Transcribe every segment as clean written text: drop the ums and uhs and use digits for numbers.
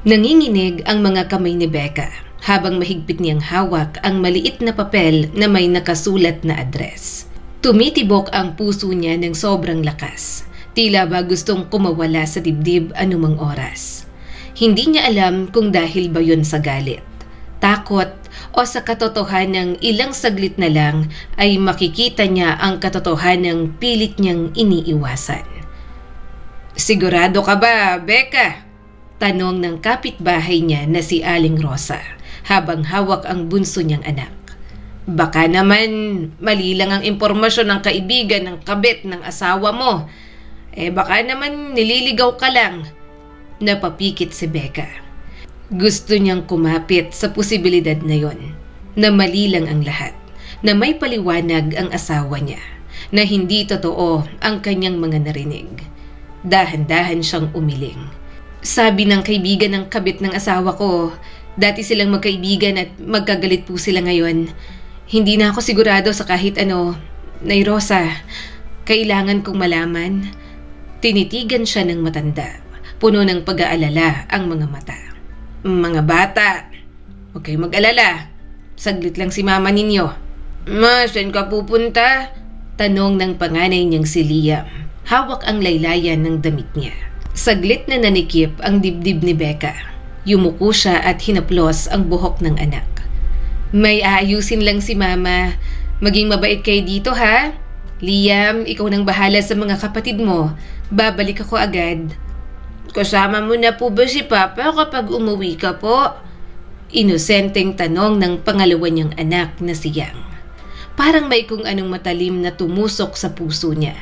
Nanginginig ang mga kamay ni Becca habang mahigpit niyang hawak ang maliit na papel na may nakasulat na address. Tumitibok ang puso niya ng sobrang lakas. Tila ba gustong kumawala sa dibdib anumang oras. Hindi niya alam kung dahil ba yun sa galit, takot o sa katotohanang ilang saglit na lang ay makikita niya ang katotohanang pilit niyang iniiwasan. "Sigurado ka ba, Becca?" Tanong ng kapitbahay niya na si Aling Rosa habang hawak ang bunso niyang anak. "Baka naman mali lang ang impormasyon ng kaibigan ng kabit ng asawa mo. Baka naman nililigaw ka lang." Napapikit si Becca. Gusto niyang kumapit sa posibilidad na yon, na mali lang ang lahat, na may paliwanag ang asawa niya, na hindi totoo ang kanyang mga narinig. Dahan-dahan siyang umiling. "Sabi ng kaibigan ng kabit ng asawa ko, dati silang magkaibigan at magkagalit po sila ngayon. Hindi na ako sigurado sa kahit ano. Nay Rosa, kailangan kong malaman." Tinitigan siya ng matanda. Puno ng pag-aalala ang mga mata. "Mga bata, huwag kayong mag-alala. Saglit lang si mama ninyo." "Ma, saan ka pupunta?" Tanong ng panganay niyang si Liam. Hawak ang laylayan ng damit niya. Saglit na nanikip ang dibdib ni Becca. Yumuko siya at hinaplos ang buhok ng anak. "May aayusin lang si mama. Maging mabait kayo dito, ha? Liam, ikaw nang bahala sa mga kapatid mo. Babalik ako agad." "Kasama mo na po ba si Papa kapag umuwi ka po?" Inosenteng tanong ng pangalawa niyang anak na si Yang. Parang may kung anong matalim na tumusok sa puso niya.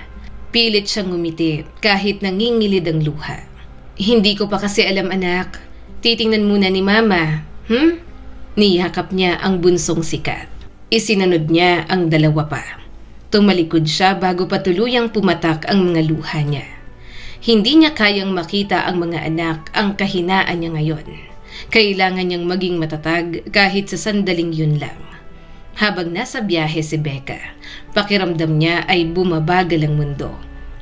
Pilit siyang ngumiti kahit nangingilid ang luha. "Hindi ko pa kasi alam, anak. Titingnan muna ni Mama. Niyakap niya ang bunsong sikat. Isinunod niya ang dalawa pa. Tumalikod siya bago pa tuluyang pumatak ang mga luha niya. Hindi niya kayang makita ang mga anak ang kahinaan niya ngayon. Kailangan niyang maging matatag kahit sa sandaling yun lang. Habang nasa biyahe si Becca, pakiramdam niya ay bumabagal ang mundo.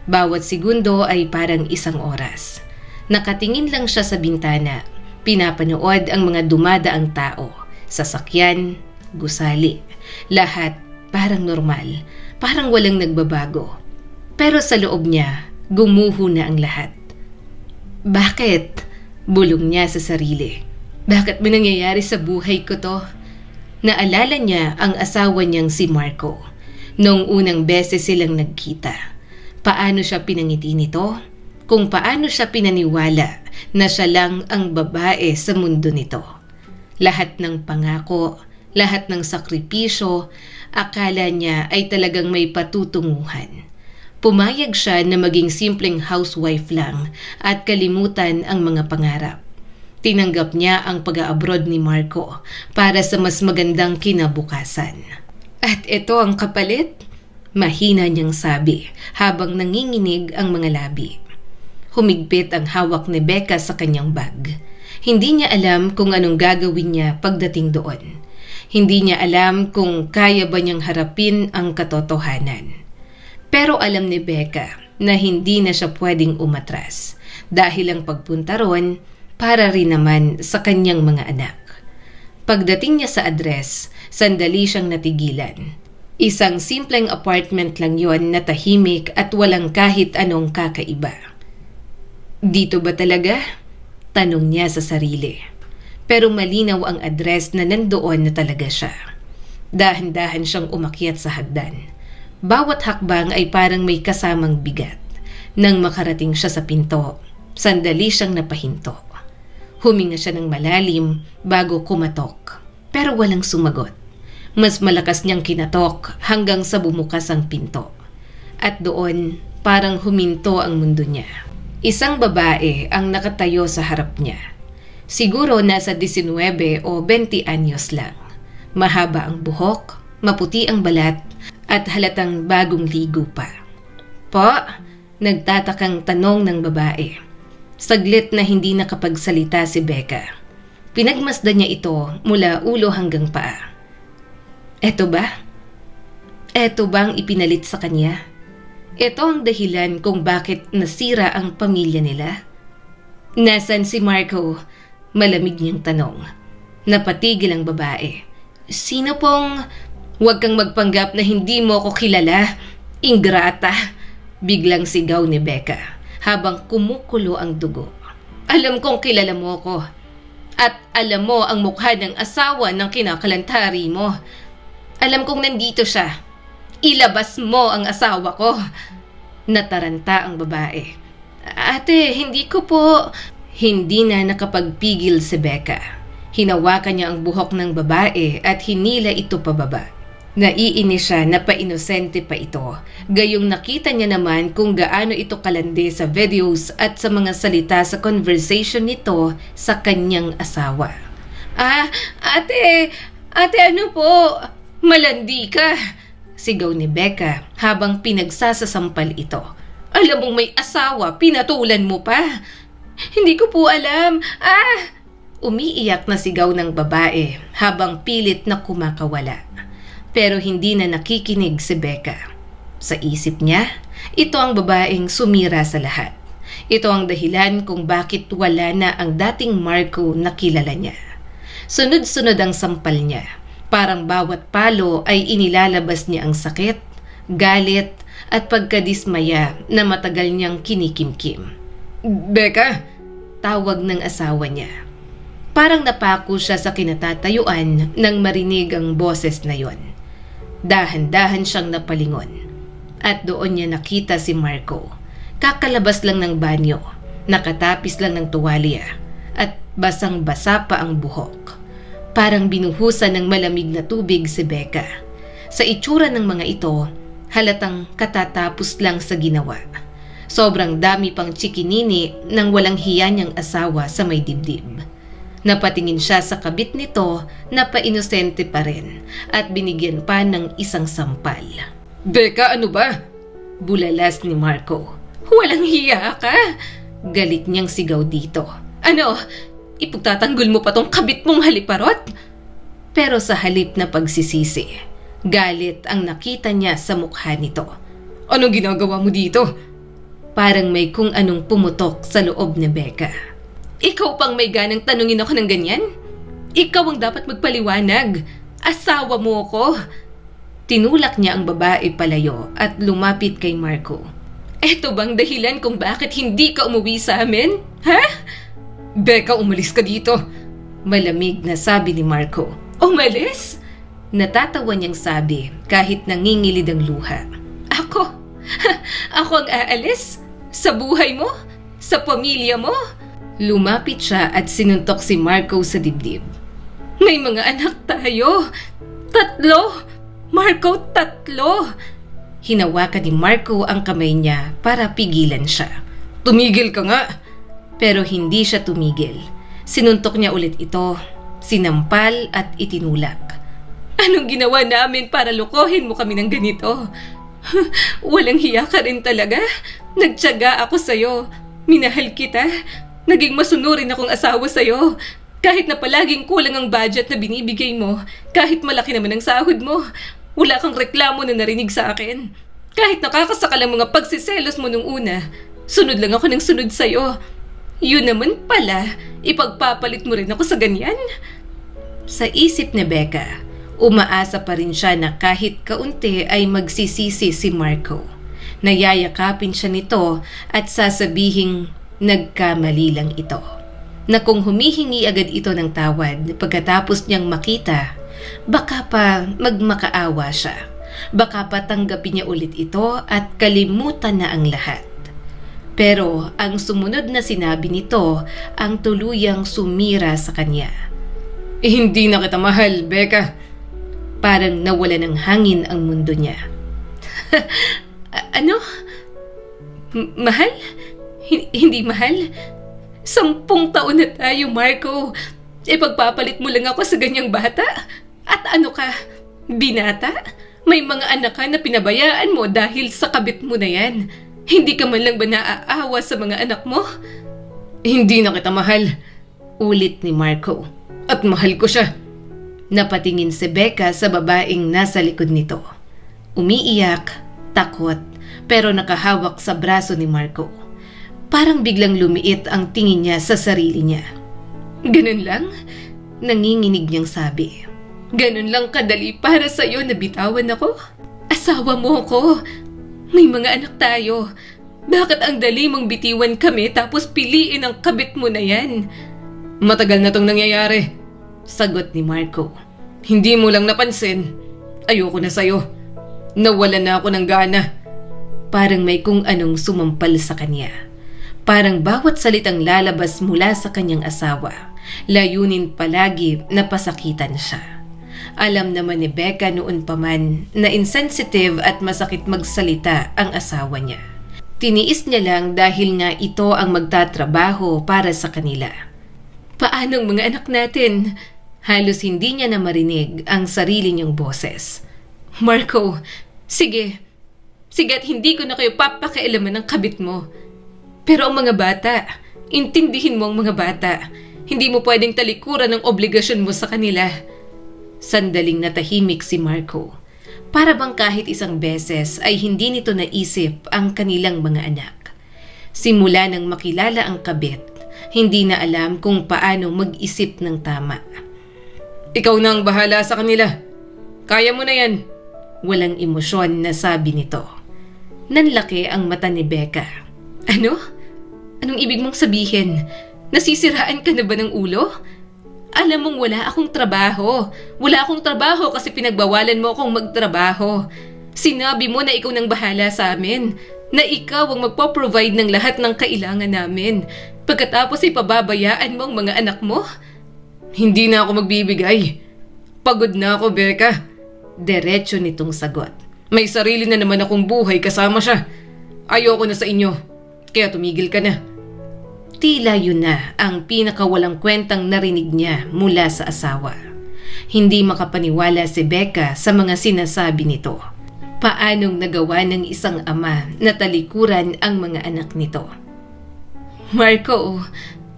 Bawat segundo ay parang isang oras. Nakatingin lang siya sa bintana, pinapanood ang mga dumadaang tao, sasakyan, gusali. Lahat parang normal, parang walang nagbabago. Pero sa loob niya, gumuho na ang lahat. "Bakit?" Bulong niya sa sarili. "Bakit ba nangyayari sa buhay ko to?" Naalala niya ang asawa niyang si Marco. Noong unang beses silang nagkita. Paano siya pinangiti nito? Kung paano siya pinaniwala na siya lang ang babae sa mundo nito. Lahat ng pangako, lahat ng sakripisyo, akala niya ay talagang may patutunguhan. Pumayag siya na maging simpleng housewife lang at kalimutan ang mga pangarap. Tinanggap niya ang pag-abroad ni Marco para sa mas magandang kinabukasan. "At ito ang kapalit?" Mahina niyang sabi habang nanginginig ang mga labi. Humigpit ang hawak ni Becca sa kanyang bag. Hindi niya alam kung anong gagawin niya pagdating doon. Hindi niya alam kung kaya ba niyang harapin ang katotohanan. Pero alam ni Becca na hindi na siya pwedeng umatras dahil ang pagpunta ron para rin naman sa kanyang mga anak. Pagdating niya sa address, sandali siyang natigilan. Isang simpleng apartment lang yon na tahimik at walang kahit anong kakaiba. "Dito ba talaga?" Tanong niya sa sarili. Pero malinaw ang address na nandoon na talaga siya. Dahan-dahan siyang umakyat sa hagdan. Bawat hakbang ay parang may kasamang bigat. Nang makarating siya sa pinto, sandali siyang napahinto. Huminga siya ng malalim bago kumatok, pero walang sumagot. Mas malakas niyang kinatok hanggang sa bumukas ang pinto. At doon, parang huminto ang mundo niya. Isang babae ang nakatayo sa harap niya. Siguro nasa 19 o 20 anyos lang. Mahaba ang buhok, maputi ang balat, at halatang bagong ligo pa. "Po?" Nagtatakang tanong ng babae. Saglit na hindi nakapagsalita si Becca. Pinagmasdan niya ito mula ulo hanggang paa. Eto ba? Eto bang ipinalit sa kanya? Ito ang dahilan kung bakit nasira ang pamilya nila? Nasaan si Marco? Malamig niyang tanong. Napatigil ang babae. Sino pong... Huwag kang magpanggap na hindi mo ako kilala. Ingrata. Biglang sigaw ni Becca habang kumukulo ang dugo. Alam kong kilala mo ko. At alam mo ang mukha ng asawa ng kinakalantari mo. Alam kong nandito siya. Ilabas mo ang asawa ko. Nataranta ang babae. Ate, hindi ko po... Hindi na nakapagpigil si Becca. Hinawakan niya ang buhok ng babae at hinila ito pababa. Naiinis siya na pa-inosente pa ito. Gayong nakita niya naman kung gaano ito kalandi sa videos at sa mga salita sa conversation nito sa kanyang asawa. Ate ano po? Malandi ka! Sigaw ni Becca habang pinagsasasampal ito. Alam mong may asawa, pinatulan mo pa. Hindi ko po alam. Umiiyak na sigaw ng babae habang pilit na kumakawala. Pero hindi na nakikinig si Becca. Sa isip niya, ito ang babaeng sumira sa lahat. Ito ang dahilan kung bakit wala na ang dating Marco na kilala niya. Sunod-sunod ang sampal niya. Parang bawat palo ay inilalabas niya ang sakit, galit at pagkadismaya na matagal niyang kinikimkim. Becca! Tawag ng asawa niya. Parang napako siya sa kinatatayuan nang marinig ang boses na yon. Dahan-dahan siyang napalingon. At doon niya nakita si Marco. Kakalabas lang ng banyo, nakatapis lang ng tuwalya, at basang-basa pa ang buhok. Parang binuhusan ng malamig na tubig si Becca. Sa itsura ng mga ito, halatang katatapos lang sa ginawa. Sobrang dami pang tsikinini ng walang hiya niyang asawa sa may dibdib. Napatingin siya sa kabit nito na pa-inosente pa rin at binigyan pa ng isang sampal. Becca, ano ba? Bulalas ni Marco. Walang hiya ka? Galit niyang sigaw dito. Ano? Ipagtatanggol mo pa tong kabit mong haliparot? Pero sa halip na pagsisisi, galit ang nakita niya sa mukha nito. Anong ginagawa mo dito? Parang may kung anong pumutok sa loob ni Becca. Ikaw pang may ganang tanungin ako ng ganyan? Ikaw ang dapat magpaliwanag. Asawa mo ako. Tinulak niya ang babae palayo at lumapit kay Marco. Eto bang dahilan kung bakit hindi ka umuwi sa amin? Ha? Becca, umalis ka dito. Malamig na sabi ni Marco. Umalis? Natatawa niyang sabi kahit nangingilid ang luha. Ako? Ako ang aalis? Sa buhay mo? Sa pamilya mo? Lumapit siya at sinuntok si Marco sa dibdib. May mga anak tayo. 3. Marco, 3. Hinawakan ni Marco ang kamay niya para pigilan siya. Tumigil ka nga. Pero hindi siya tumigil. Sinuntok niya ulit ito, sinampal at itinulak. Anong ginawa namin para lokohin mo kami ng ganito? Walang hiya ka rin talaga. Nagtiyaga ako sa'yo. Minahal kita. Naging masunurin akong asawa sa'yo. Kahit na palaging kulang ang budget na binibigay mo, kahit malaki naman ang sahod mo, wala kang reklamo na narinig sa akin. Kahit nakakasakal ang mga pagsiselos mo nung una, sunod lang ako ng sunod sa'yo. Yun naman pala, ipagpapalit mo rin ako sa ganyan? Sa isip ni Becca, umaasa pa rin siya na kahit kaunti ay magsisisi si Marco. Nayayakapin siya nito at sasabihing nagkamali lang ito. Na kung humihingi agad ito ng tawad pagkatapos niyang makita, baka pa magmakaawa siya. Baka pa tanggapin niya ulit ito at kalimutan na ang lahat. Pero ang sumunod na sinabi nito ang tuluyang sumira sa kanya. Hindi na kita mahal, Becca. Parang nawala ng hangin ang mundo niya. Ano? Mahal? Hindi mahal? 10 taon na tayo, Marco. Ipagpapalit mo lang ako sa ganyang bata? At ano ka? Binata? May mga anak ka na pinabayaan mo dahil sa kabit mo na yan. Hindi ka man lang ba naaawa sa mga anak mo? Hindi na kita mahal. Ulit ni Marco. At mahal ko siya. Napatingin si Becca sa babaeng nasa likod nito. Umiiyak, takot, pero nakahawak sa braso ni Marco. Parang biglang lumiit ang tingin niya sa sarili niya. Ganun lang? Nanginginig niyang sabi. Ganun lang kadali para sa'yo na bitawan ako? Asawa mo ko. May mga anak tayo. Bakit ang dali mong bitiwan kami tapos piliin ang kabit mo na yan? Matagal na tong nangyayari, sagot ni Marco. Hindi mo lang napansin. Ayoko na sa'yo. Nawalan na ako ng gana. Parang may kung anong sumampal sa kanya. Parang bawat salitang lalabas mula sa kanyang asawa, layunin palagi na pasakitan siya. Alam naman ni Becca noon pa man na insensitive at masakit magsalita ang asawa niya. Tiniis niya lang dahil nga ito ang magtatrabaho para sa kanila. Paanong mga anak natin? Halos hindi niya na marinig ang sarili niyang boses. Marco, sige. Sige at hindi ko na kayo papakialaman ng kabit mo. Pero ang mga bata, intindihin mo ang mga bata. Hindi mo pwedeng talikuran ang obligasyon mo sa kanila. Sandaling natahimik si Marco. Para bang kahit isang beses ay hindi nito naisip ang kanilang mga anak. Simula nang makilala ang kabit, hindi na alam kung paano mag-isip ng tama. Ikaw na ang bahala sa kanila. Kaya mo na yan. Walang emosyon na sabi nito. Nanlaki ang mata ni Becca. Ano? Anong ibig mong sabihin? Nasisiraan ka na ba ng ulo? Alam mong wala akong trabaho. Wala akong trabaho kasi pinagbawalan mo akong magtrabaho. Sinabi mo na ikaw nang bahala sa amin. Na ikaw ang magpo-provide ng lahat ng kailangan namin. Pagkatapos ay pababayaan mo ang mga anak mo? Hindi na ako magbibigay. Pagod na ako, Becca. Diretso nitong sagot. May sarili na naman akong buhay kasama siya. Ayoko na sa inyo. Kaya tumigil ka na. Tila yun na ang pinakawalang kwentang narinig niya mula sa asawa. Hindi makapaniwala si Becca sa mga sinasabi nito. Paanong nagawa ng isang ama na talikuran ang mga anak nito? Marco,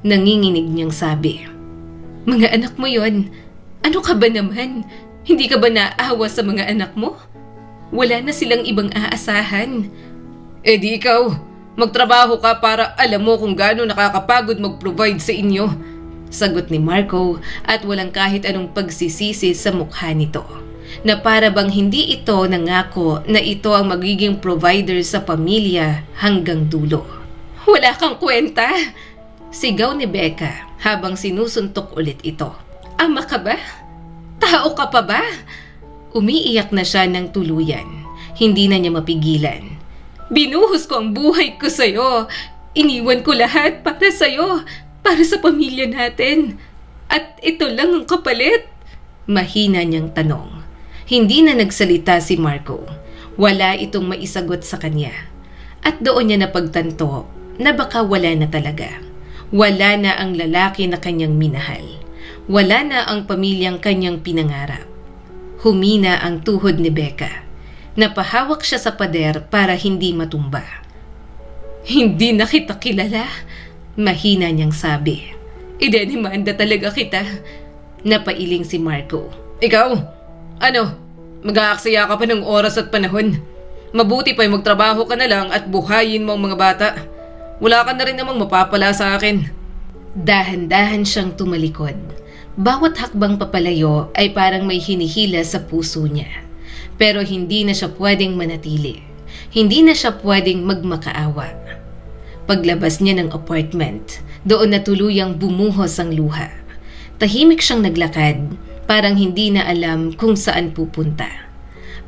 nanginginig niyang sabi. Mga anak mo yon. Ano ka ba naman? Hindi ka ba naawa sa mga anak mo? Wala na silang ibang aasahan. Eh di ikaw, magtrabaho ka para alam mo kung gaano nakakapagod mag-provide sa inyo. Sagot ni Marco at walang kahit anong pagsisisi sa mukha nito. Na para bang hindi ito nangako na ito ang magiging provider sa pamilya hanggang dulo. Wala kang kwenta! Sigaw ni Becca habang sinusuntok ulit ito. Ama ka ba? Tao ka pa ba? Umiiyak na siya ng tuluyan. Hindi na niya mapigilan. Binuhos ko ang buhay ko sa'yo. Iniwan ko lahat para sa'yo. Para sa pamilya natin. At ito lang ang kapalit. Mahina niyang tanong. Hindi na nagsalita si Marco. Wala itong maisagot sa kanya. At doon niya napagtanto na baka wala na talaga. Wala na ang lalaki na kanyang minahal. Wala na ang pamilyang kanyang pinangarap. Humina ang tuhod ni Becca. Napahawak siya sa pader para hindi matumba. Hindi na kita kilala, mahina niyang sabi. Idedemanda talaga kita. Napailing si Marco. Ikaw? Ano? Mag-aaksaya ka pa ng oras at panahon. Mabuti pa'y magtrabaho ka na lang at buhayin mo ang mga bata. Wala ka na rin namang mapapala sa akin. Dahan-dahan siyang tumalikod. Bawat hakbang papalayo ay parang may hinihila sa puso niya. Pero hindi na siya pwedeng manatili. Hindi na siya pwedeng magmakaawa. Paglabas niya ng apartment, doon na tuluyang bumuhos ang luha. Tahimik siyang naglakad, parang hindi na alam kung saan pupunta.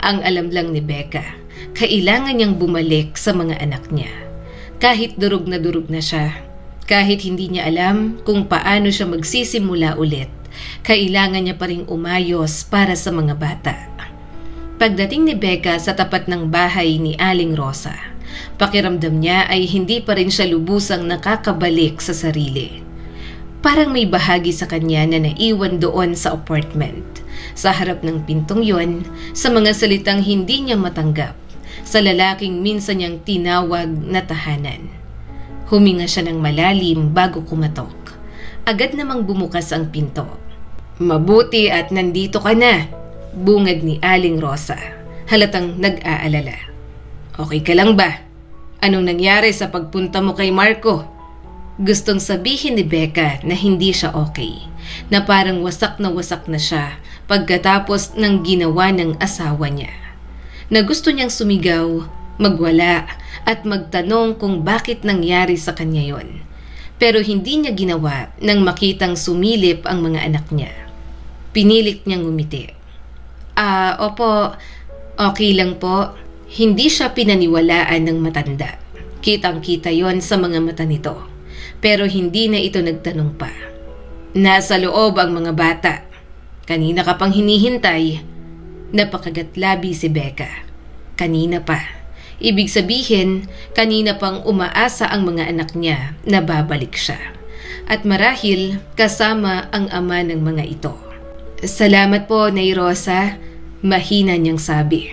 Ang alam lang ni Becca, kailangan niyang bumalik sa mga anak niya. Kahit durog na siya, kahit hindi niya alam kung paano siya magsisimula ulit, kailangan niya pa ring umayos para sa mga bata. Pagdating ni Becca sa tapat ng bahay ni Aling Rosa, pakiramdam niya ay hindi pa rin siya lubusang nakakabalik sa sarili. Parang may bahagi sa kanya na naiwan doon sa apartment, sa harap ng pintong yon, sa mga salitang hindi niya matanggap, sa lalaking minsan niyang tinawag na tahanan. Huminga siya ng malalim bago kumatok. Agad namang bumukas ang pinto. Mabuti at nandito ka na, bungad ni Aling Rosa, halatang nag-aalala. Okay ka lang ba? Anong nangyari sa pagpunta mo kay Marco? Gustong sabihin ni Becca na hindi siya okay, na parang wasak na siya pagkatapos ng ginawa ng asawa niya. Na gusto niyang sumigaw, magwala at magtanong kung bakit nangyari sa kanya yon. Pero hindi niya ginawa nang makitang sumilip ang mga anak niya. Pinilit niyang ngumiti. Opo, okay lang po. Hindi siya pinaniwalaan ng matanda. Kitang-kita yon sa mga mata nito. Pero hindi na ito nagtanong pa. Nasa loob ang mga bata. Kanina ka pang hinihintay. Napakagatlabi si Becca. Kanina pa. Ibig sabihin, kanina pang umaasa ang mga anak niya na babalik siya. At marahil kasama ang ama ng mga ito. Salamat po, Nay Rosa. Mahina niyang sabi.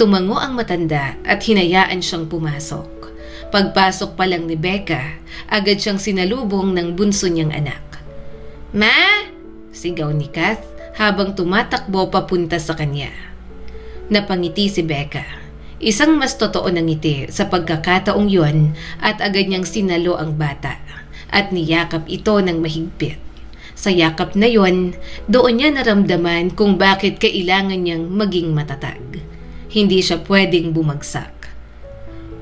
Tumango ang matanda at hinayaan siyang pumasok. Pagpasok pa lang ni Becca, agad siyang sinalubong ng bunso niyang anak. Ma! Sigaw ni Kath habang tumatakbo papunta sa kanya. Napangiti si Becca. Isang mas totoo na ngiti sa pagkakataong yon at agad niyang sinalo ang bata at niyakap ito ng mahigpit. Sa yakap na yon, doon niya naramdaman kung bakit kailangan niyang maging matatag. Hindi siya pwedeng bumagsak.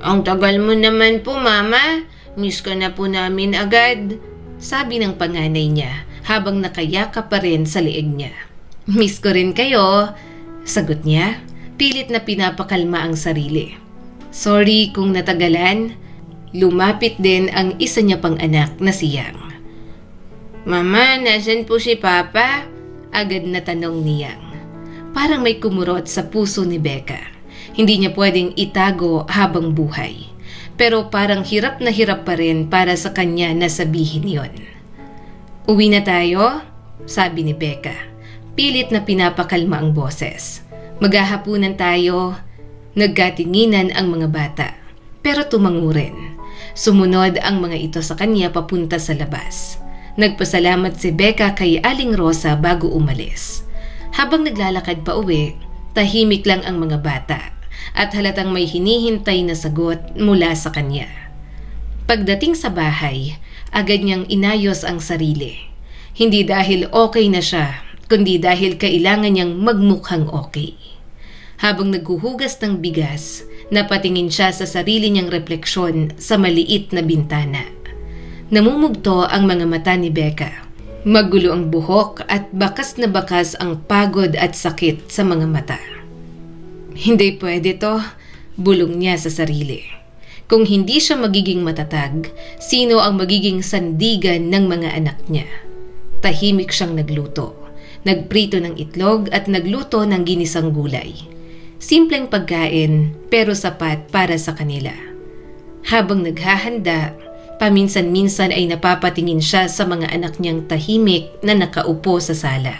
Ang tagal mo naman po, Mama. Miss ka na po namin agad. Sabi ng panganay niya habang nakayakap pa rin sa leeg niya. Miss ko rin kayo. Sagot niya, pilit na pinapakalma ang sarili. Sorry kung natagalan. Lumapit din ang isa niya pang anak na si Yang. Mama, nasan po si Papa? Agad na tanong ni Yang. Parang may kumurot sa puso ni Becca. Hindi niya pwedeng itago habang buhay. Pero parang hirap na hirap pa rin para sa kanya na sabihin yon. Uwi na tayo? Sabi ni Becca. Pilit na pinapakalma ang boses. Maghahapunan tayo. Nagkatinginan ang mga bata. Pero tumango rin. Sumunod ang mga ito sa kanya papunta sa labas. Nagpasalamat si Becca kay Aling Rosa bago umalis. Habang naglalakad pa uwi, tahimik lang ang mga bata at halatang may hinihintay na sagot mula sa kanya. Pagdating sa bahay, agad niyang inayos ang sarili. Hindi dahil okay na siya, kundi dahil kailangan niyang magmukhang okay. Habang naghuhugas ng bigas, napatingin siya sa sarili niyang refleksyon sa maliit na bintana. Namumugto ang mga mata ni Becca. Magulo ang buhok at bakas na bakas ang pagod at sakit sa mga mata. Hindi pwede to, bulong niya sa sarili. Kung hindi siya magiging matatag, sino ang magiging sandigan ng mga anak niya? Tahimik siyang nagluto. Nagprito ng itlog at nagluto ng ginisang gulay. Simpleng pagkain pero sapat para sa kanila. Habang naghahanda, paminsan-minsan ay napapatingin siya sa mga anak niyang tahimik na nakaupo sa sala.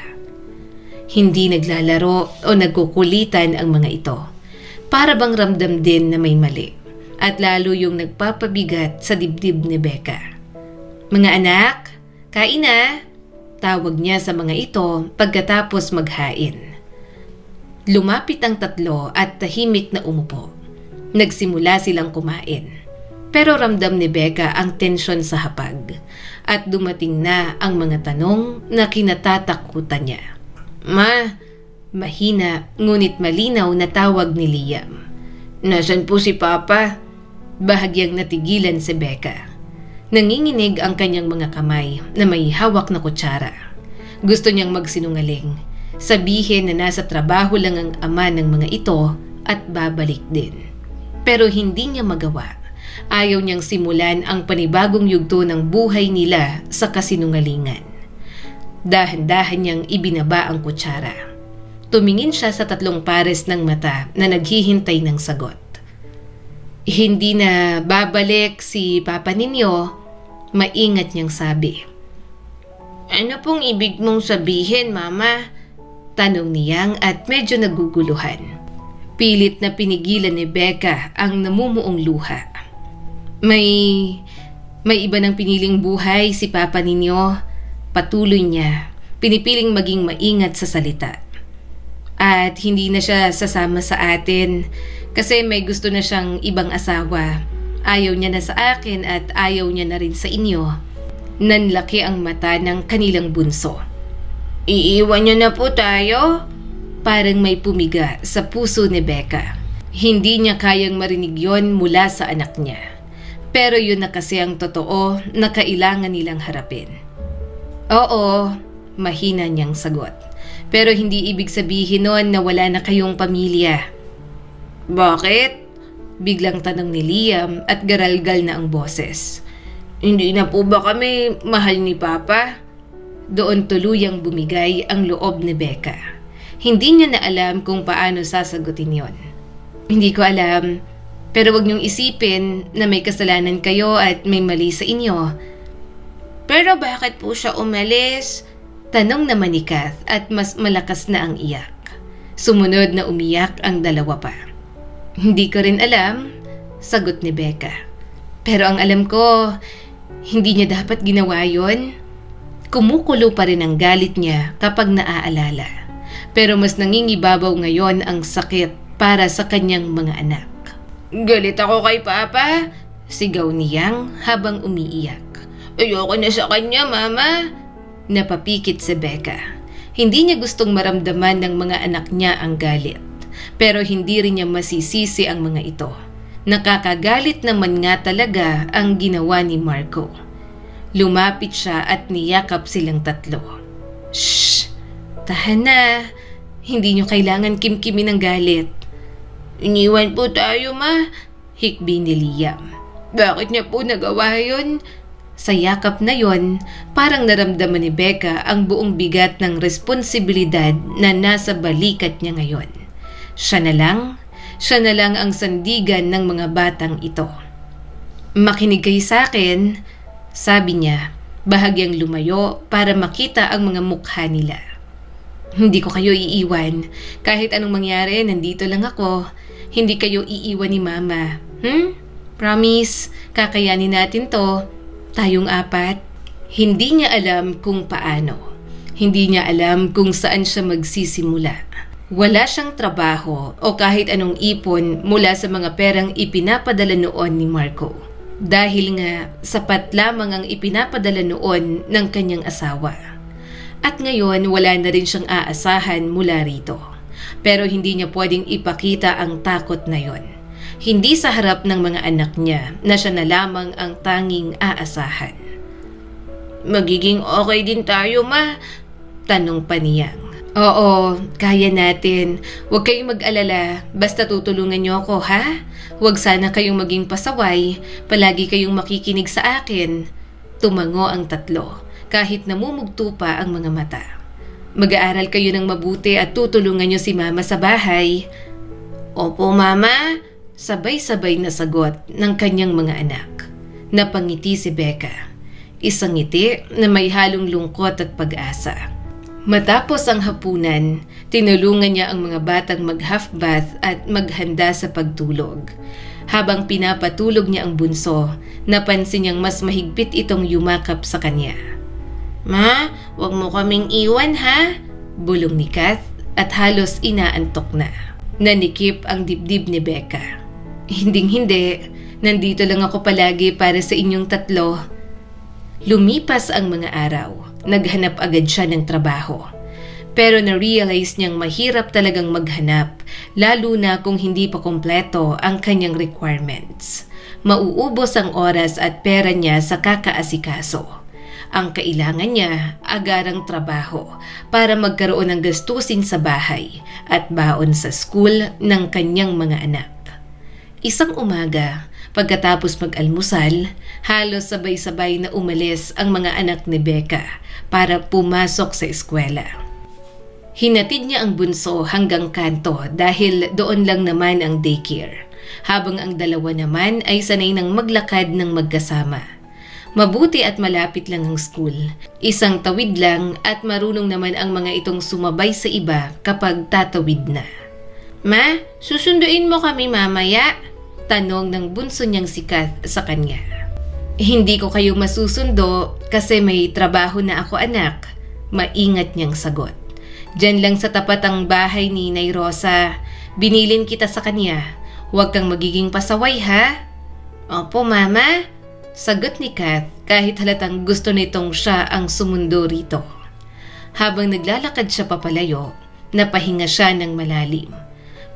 Hindi naglalaro o nagkukulitan ang mga ito. Para bang ramdam din na may mali at lalo yung nagpapabigat sa dibdib ni Becca. Mga anak, kain na! Tawag niya sa mga ito pagkatapos maghain. Lumapit ang tatlo at tahimik na umupo. Nagsimula silang kumain. Pero ramdam ni Becca ang tensyon sa hapag at dumating na ang mga tanong na kinatatakutan niya. Ma, mahina ngunit malinaw na tawag ni Liam. Nasaan po si Papa? Bahagyang natigilan si Becca. Nanginginig ang kanyang mga kamay na may hawak na kutsara. Gusto niyang magsinungaling. Sabihin na nasa trabaho lang ang ama ng mga ito at babalik din. Pero hindi niya magawa. Ayaw niyang simulan ang panibagong yugto ng buhay nila sa kasinungalingan. Dahan-dahan niyang ibinaba ang kutsara. Tumingin siya sa tatlong pares ng mata na naghihintay ng sagot. Hindi na babalik si Papa ninyo, maingat niyang sabi. Ano pong ibig mong sabihin, Mama? Tanong ni Yang at medyo naguguluhan. Pilit na pinigilan ni Becca ang namumuong luha. May iba ng piniling buhay si Papa ninyo. Patuloy niya, pinipiling maging maingat sa salita. At hindi na siya sasama sa atin kasi may gusto na siyang ibang asawa Ayaw niya na sa akin at ayaw niya na rin sa inyo. Nanlaki ang mata ng kanilang bunso. Iiwan niyo na po tayo? Parang may pumiga sa puso ni Becca. Hindi niya kayang marinig yon mula sa anak niya. Pero yun na kasi ang totoo na kailangan nilang harapin. Oo, mahina niyang sagot. Pero hindi ibig sabihin nun na wala na kayong pamilya. Bakit? Biglang tanong ni Liam at garalgal na ang boses. Hindi na po ba kami mahal ni Papa? Doon tuluyang bumigay ang loob ni Becca. Hindi niya na alam kung paano sasagutin yon. Hindi ko alam, pero wag niyong isipin na may kasalanan kayo at may mali sa inyo. Pero bakit po siya umalis? Tanong naman ni Kath at mas malakas na ang iyak. Sumunod na umiyak ang dalawa pa. Hindi ko rin alam, sagot ni Becca. Pero ang alam ko, hindi niya dapat ginawa yon. Kumukulo pa rin ang galit niya kapag naaalala. Pero mas nangingibabaw ngayon ang sakit para sa kanyang mga anak. Galit ako kay Papa, sigaw niyang habang umiiyak. Ayoko na sa kanya, Mama. Napapikit si Becca. Hindi niya gustong maramdaman ng mga anak niya ang galit. Pero hindi rin niya masisisi ang mga ito. Nakakagalit naman nga talaga ang ginawa ni Marco. Lumapit siya at niyakap silang tatlo. Shh! Tahan na. Hindi niyo kailangan kimkimin ng galit. Iniwan po tayo, Ma. Hikbi ni Liam. Bakit niya po nagawa yun? Sa yakap na yon, parang naramdaman ni Becca ang buong bigat ng responsibilidad na nasa balikat niya ngayon. Siya na lang ang sandigan ng mga batang ito. Makinig kayo sa akin, sabi niya, bahagyang lumayo para makita ang mga mukha nila. Hindi ko kayo iiwan. Kahit anong mangyari, nandito lang ako. Hindi kayo iiwan ni Mama. Promise, kakayanin natin to. Tayong apat. Hindi niya alam kung paano. Hindi niya alam kung saan siya magsisimula. Wala siyang trabaho o kahit anong ipon mula sa mga perang ipinapadala noon ni Marco. Dahil nga, sapat lamang ang ipinapadala noon ng kanyang asawa. At ngayon wala na rin siyang aasahan mula rito. Pero hindi niya pwedeng ipakita ang takot na yon. Hindi sa harap ng mga anak niya na siya na lamang ang tanging aasahan. Magiging okay din tayo, Ma? Tanong pa niyang. Oo, kaya natin. Huwag kayong mag-alala. Basta tutulungan niyo ako, ha? Huwag sana kayong maging pasaway. Palagi kayong makikinig sa akin. Tumango ang tatlo. Kahit namumugto pa ang mga mata. Mag-aaral kayo ng mabuti at tutulungan niyo si Mama sa bahay. Opo, Mama. Sabay-sabay na sagot ng kanyang mga anak. Napangiti si Becca. Isang ngiti na may halong lungkot at pag-asa. Matapos ang hapunan, tinulungan niya ang mga batang mag-half bath at maghanda sa pagtulog. Habang pinapatulog niya ang bunso, napansin niyang mas mahigpit itong yumakap sa kanya. Ma, wag mo kaming iwan, ha? Bulong ni Kath at halos inaantok na. Nanikip ang dibdib ni Becca. Hinding-hindi, nandito lang ako palagi para sa inyong tatlo. Lumipas ang mga araw. Naghanap agad siya ng trabaho. Pero na-realize niyang mahirap talagang maghanap, lalo na kung hindi pa kompleto ang kanyang requirements. Mauubos ang oras at pera niya sa kakaasikaso. Ang kailangan niya, agarang trabaho para magkaroon ng gastusin sa bahay at baon sa school ng kanyang mga anak. Isang umaga, pagkatapos mag-almusal, halos sabay-sabay na umalis ang mga anak ni Becca para pumasok sa eskwela. Hinatid niya ang bunso hanggang kanto dahil doon lang naman ang daycare, habang ang dalawa naman ay sanay ng maglakad ng magkasama. Mabuti at malapit lang ang school. Isang tawid lang at marunong naman ang mga itong sumabay sa iba kapag tatawid na. Ma, susunduin mo kami mamaya? Tanong ng bunso niyang si Kath sa kanya. Hindi ko kayo masusundo kasi may trabaho na ako, anak. Maingat niyang sagot. Diyan lang sa tapat ang bahay ni Nay Rosa. Binilin kita sa kanya. Huwag kang magiging pasaway, ha? Opo, Mama. Sagot ni Kath kahit halatang gusto nitong siya ang sumundo rito. Habang naglalakad siya papalayo, napahinga siya ng malalim.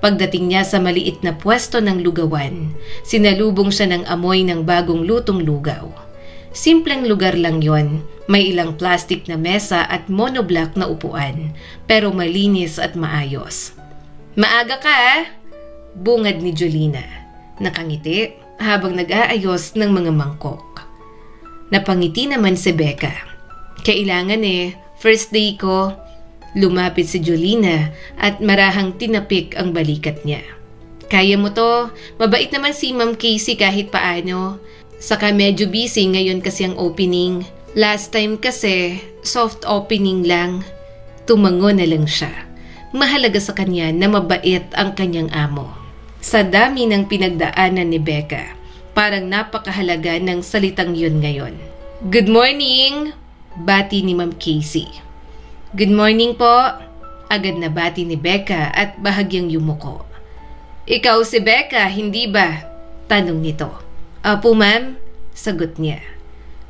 Pagdating niya sa maliit na pwesto ng lugawan, sinalubong siya ng amoy ng bagong lutong lugaw. Simpleng lugar lang yon, may ilang plastic na mesa at monoblock na upuan, pero malinis at maayos. Maaga ka ah? Bungad ni Jolina. Nakangiti habang nag-aayos ng mga mangkok. Napangiti naman si Becca. Kailangan first day ko. Lumapit si Jolina at marahang tinapik ang balikat niya. Kaya mo to, mabait naman si Ma'am Casey kahit paano. Saka medyo busy ngayon kasi ang opening. Last time kasi, soft opening lang. Tumango na lang siya. Mahalaga sa kanya na mabait ang kanyang amo. Sa dami ng pinagdaanan ni Becca, parang napakahalaga ng salitang yun ngayon. Good morning! Bati ni Ma'am Casey. Good morning po! Agad na bati ni Becca at bahagyang yumuko. Ikaw si Becca, hindi ba? Tanong nito. Apo ma'am, sagot niya.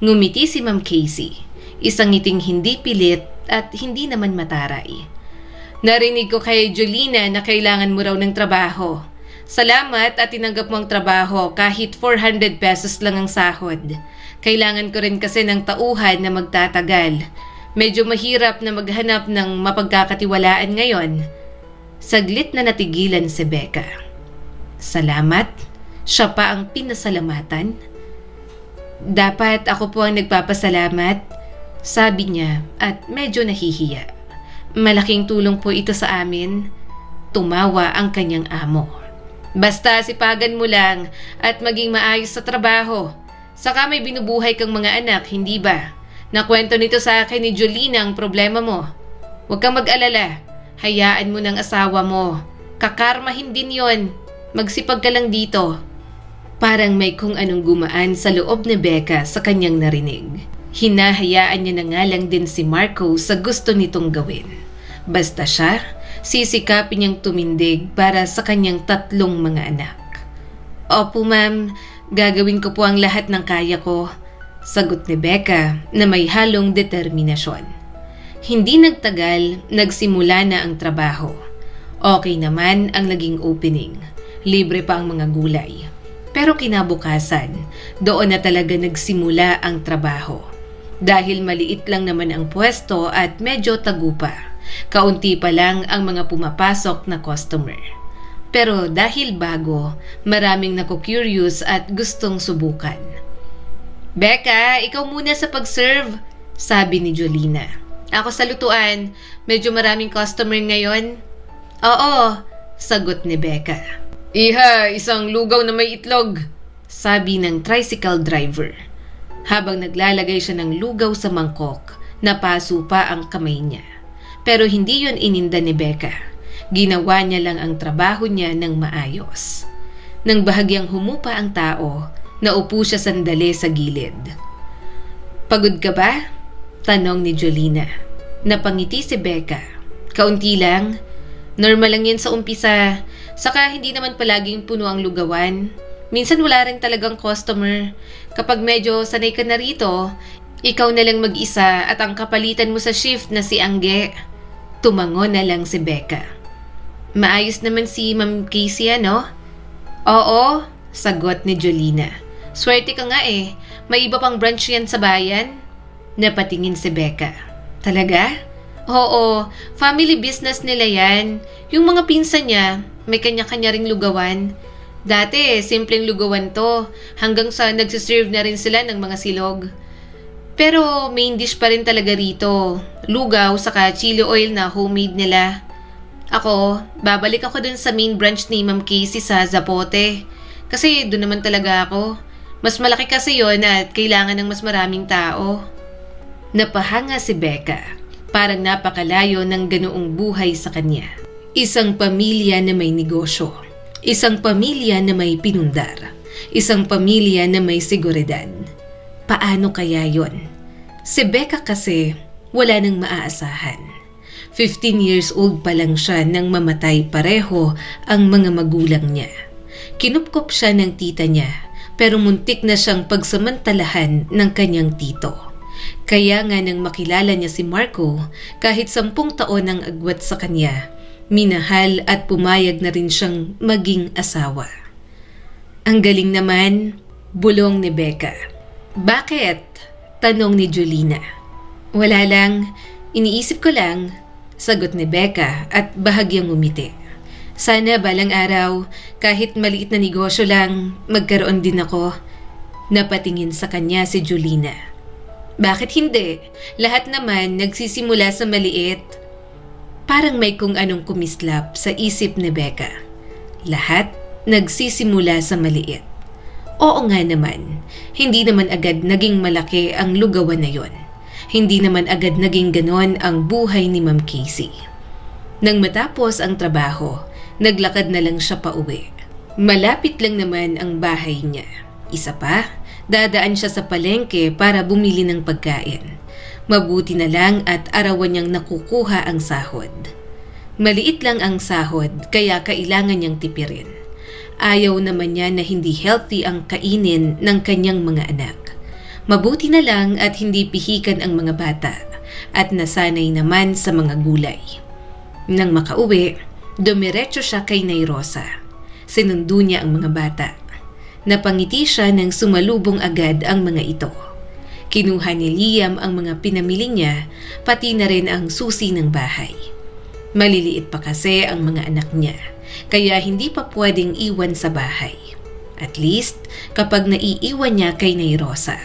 Ngumiti si Ma'am Casey, isang ngiting hindi pilit at hindi naman mataray. Narinig ko kay Jolina na kailangan mo raw ng trabaho. Salamat at tinanggap mo ang trabaho kahit 400 pesos lang ang sahod. Kailangan ko rin kasi ng tauhan na magtatagal. Medyo mahirap na maghanap ng mapagkakatiwalaan ngayon. Saglit na natigilan si Becca. Salamat? Siya pa ang pinasalamatan? Dapat ako po ang nagpapasalamat, sabi niya at medyo nahihiya. Malaking tulong po ito sa amin. Tumawa ang kanyang amo. Basta sipagan mo lang at maging maayos sa trabaho. Saka may binubuhay kang mga anak, hindi ba? Nakwento nito sa akin ni Jolina ang problema mo. Huwag kang mag-alala. Hayaan mo ng asawa mo. Kakarmahin din yon. Magsipag ka lang dito. Parang may kung anong gumaan sa loob ni Becca sa kanyang narinig. Hinahayaan niya na nga lang din si Marco sa gusto nitong gawin. Basta siya, sisikapin niyang tumindig para sa kanyang 3 mga anak. Opo ma'am, gagawin ko po ang lahat ng kaya ko. Sagot ni Becca na may halong determinasyon. Hindi nagtagal, nagsimula na ang trabaho. Okay naman ang naging opening. Libre pa ang mga gulay. Pero kinabukasan, doon na talaga nagsimula ang trabaho. Dahil maliit lang naman ang pwesto at medyo tagupa. Kaunti pa lang ang mga pumapasok na customer. Pero dahil bago, maraming naku-curious at gustong subukan. Becca, ikaw muna sa pag-serve, sabi ni Jolina. Ako sa lutuan, medyo maraming customer ngayon. Oo, sagot ni Becca. Iha, isang lugaw na may itlog, sabi ng tricycle driver. Habang naglalagay siya ng lugaw sa mangkok, napaso pa ang kamay niya. Pero hindi yun ininda ni Becca. Ginawa niya lang ang trabaho niya ng maayos. Nang bahagyang humupa ang tao, naupo siya sandali sa gilid. Pagod ka ba? Tanong ni Jolina. Napangiti si Becca. Kaunti lang. Normal lang yan sa umpisa. Saka hindi naman palaging puno ang lugawan. Minsan wala rin talagang customer. Kapag medyo sanay ka na rito, ikaw na lang mag-isa at ang kapalitan mo sa shift na si Angge. Tumango na lang si Becca. Maayos naman si Ma'am Casey, ano? Oo, sagot ni Jolina. Swerte ka nga may iba pang branch yan sa bayan. Napatingin si Becca. Talaga? Oo, family business nila yan. Yung mga pinsan niya, may kanya-kanya ring lugawan. Dati, simpleng lugawan to, hanggang sa nagsiserve na rin sila ng mga silog. Pero main dish pa rin talaga rito, lugaw saka chili oil na homemade nila. Ako, babalik ako dun sa main branch ni Ma'am Casey sa Zapote. Kasi dun naman talaga ako. Mas malaki kasi yon at kailangan ng mas maraming tao. Napahanga si Becca. Parang napakalayo ng ganoong buhay sa kanya. Isang pamilya na may negosyo. Isang pamilya na may pinundar. Isang pamilya na may seguridad. Paano kaya yon? Si Becca kasi wala nang maaasahan. 15 years old pa lang siya nang mamatay pareho ang mga magulang niya. Kinupkop siya ng tita niya. pero muntik na siyang pagsamantalahan ng kanyang tito. Kaya nga nang makilala niya si Marco, kahit 10 taon ang agwat sa kanya, minahal at pumayag na rin siyang maging asawa. Ang galing naman, bulong ni Becca. Bakit? Tanong ni Julina. Wala lang, iniisip ko lang, sagot ni Becca at bahagyang umiti. Sana balang araw, kahit maliit na negosyo lang, magkaroon din ako. Napatingin sa kanya si Julina. Bakit hindi? Lahat naman nagsisimula sa maliit. Parang may kung anong kumislap sa isip ni Becca. Lahat nagsisimula sa maliit. Oo nga naman, hindi naman agad naging malaki ang lugawan na yon. Hindi naman agad naging ganon ang buhay ni Ma'am Casey. Nang matapos ang trabaho, naglakad na lang siya pauwi. Malapit lang naman ang bahay niya. Isa pa, dadaan siya sa palengke para bumili ng pagkain. Mabuti na lang at arawan niyang nakukuha ang sahod. Maliit lang ang sahod kaya kailangan niyang tipirin. Ayaw naman niya na hindi healthy ang kainin ng kanyang mga anak. Mabuti na lang at hindi pihikan ang mga bata at nasanay naman sa mga gulay. Nang makauwi, dumiretso siya kay Nay Rosa. Sinundo niya ang mga bata. Napangiti siya nang sumalubong agad ang mga ito. Kinuha ni Liam ang mga pinamili niya, pati na rin ang susi ng bahay. Maliliit pa kasi ang mga anak niya, kaya hindi pa pwedeng iwan sa bahay. At least, kapag naiiwan niya kay Nay Rosa,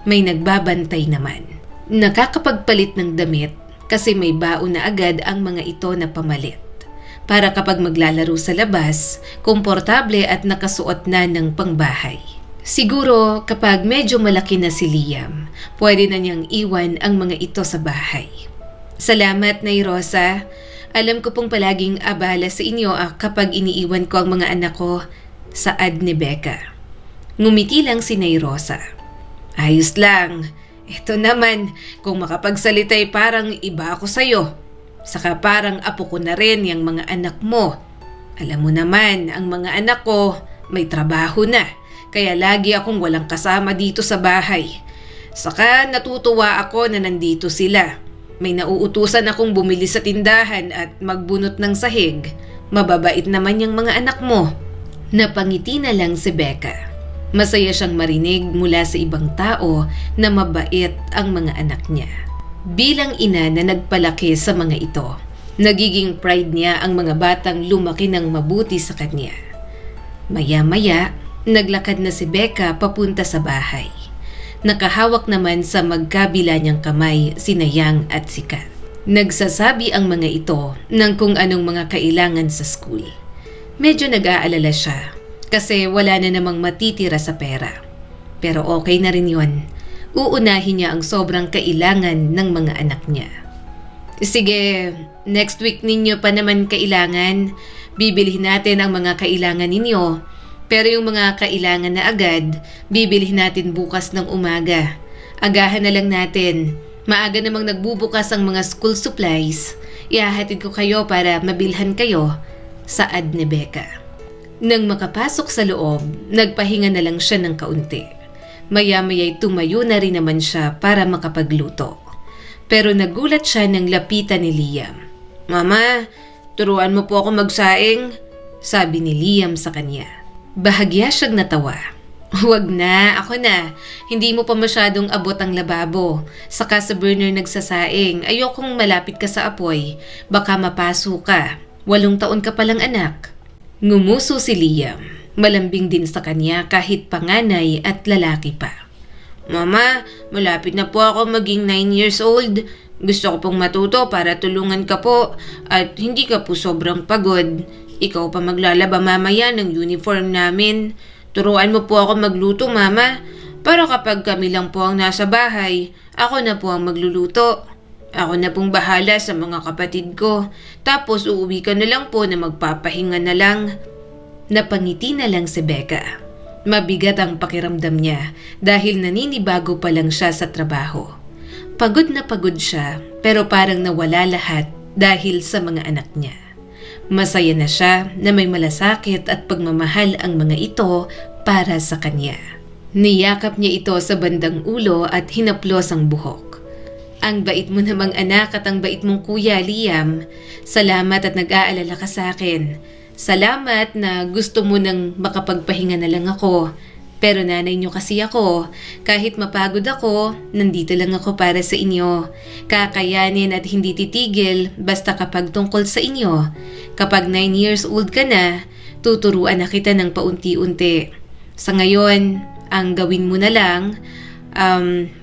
may nagbabantay naman. Nakakapagpalit ng damit kasi may baon na agad ang mga ito na pamalit. Para kapag maglalaro sa labas, komportable at nakasuot na ng pangbahay. Siguro kapag medyo malaki na si Liam, pwede na niyang iwan ang mga ito sa bahay. Salamat, Nay Rosa. Alam ko pong palaging abala sa inyo kapag iniiwan ko ang mga anak ko, saad ni Becca. Ngumiti lang si Nay Rosa. Ayos lang. Ito naman, kung makapagsalita ay parang iba ako sa'yo. Saka parang apo ko na rin yung mga anak mo. Alam mo naman, ang mga anak ko may trabaho na, kaya lagi akong walang kasama dito sa bahay. Saka natutuwa ako na nandito sila. May nauutusan akong bumili sa tindahan at magbunot ng sahig. Mababait naman yung mga anak mo. Napangiti na lang si Becca. Masaya siyang marinig mula sa ibang tao na mabait ang mga anak niya. Bilang ina na nagpalaki sa mga ito, nagiging pride niya ang mga batang lumaki ng mabuti sa kanya. Maya-maya, naglakad na si Becca papunta sa bahay. Nakahawak naman sa magkabila niyang kamay sina Yang at si Kat. Nagsasabi ang mga ito ng kung anong mga kailangan sa school. Medyo nag-aalala siya kasi wala na namang matitira sa pera. Pero okay na rin yun. Uunahin niya ang sobrang kailangan ng mga anak niya. Sige, next week ninyo pa naman kailangan. Bibilihin natin ang mga kailangan ninyo. Pero yung mga kailangan na agad, bibilihin natin bukas ng umaga. Agahan na lang natin. Maaga namang nagbubukas ang mga school supplies. Ihahatid ko kayo para mabilhan kayo, saad ni Becca. Nang makapasok sa loob, nagpahinga na lang siya ng kaunti. Maya-maya'y tumayo na rin naman siya para makapagluto. Pero nagulat siya nang lapitan ni Liam. Mama, turuan mo po ako magsaing, sabi ni Liam sa kanya. Bahagya siyang natawa. Huwag na, ako na. Hindi mo pa masyadong abot ang lababo. Saka sa burner nagsasaing, ayokong malapit ka sa apoy. Baka mapaso ka. 8 taon ka palang anak. Ngumuso si Liam. Malambing din sa kanya kahit panganay at lalaki pa. Mama, malapit na po ako maging 9 years old. Gusto ko pong matuto para tulungan ka po at hindi ka po sobrang pagod. Ikaw pa maglalaba mamaya ng uniform namin. Turuan mo po ako magluto, Mama. Para kapag kami lang po ang nasa bahay, ako na po ang magluluto. Ako na pong bahala sa mga kapatid ko. Tapos uuwi ka na lang po na magpapahinga na lang. Napangiti na lang si Becca. Mabigat ang pakiramdam niya dahil naninibago pa lang siya sa trabaho. Pagod na pagod siya pero parang nawala lahat dahil sa mga anak niya. Masaya na siya na may malasakit at pagmamahal ang mga ito para sa kanya. Niyakap niya ito sa bandang ulo at hinaplos ang buhok. Ang bait mo namang anak at ang bait mong kuya, Liam. Salamat at nag-aalala ka sa akin. Salamat na gusto mo nang makapagpahinga na lang ako. Pero nanay niyo kasi ako. Kahit mapagod ako, nandito lang ako para sa inyo. Kakayanin at hindi titigil basta kapag tungkol sa inyo. Kapag 9 years old ka na, tuturuan na kita ng paunti-unti. Sa ngayon, ang gawin mo na lang,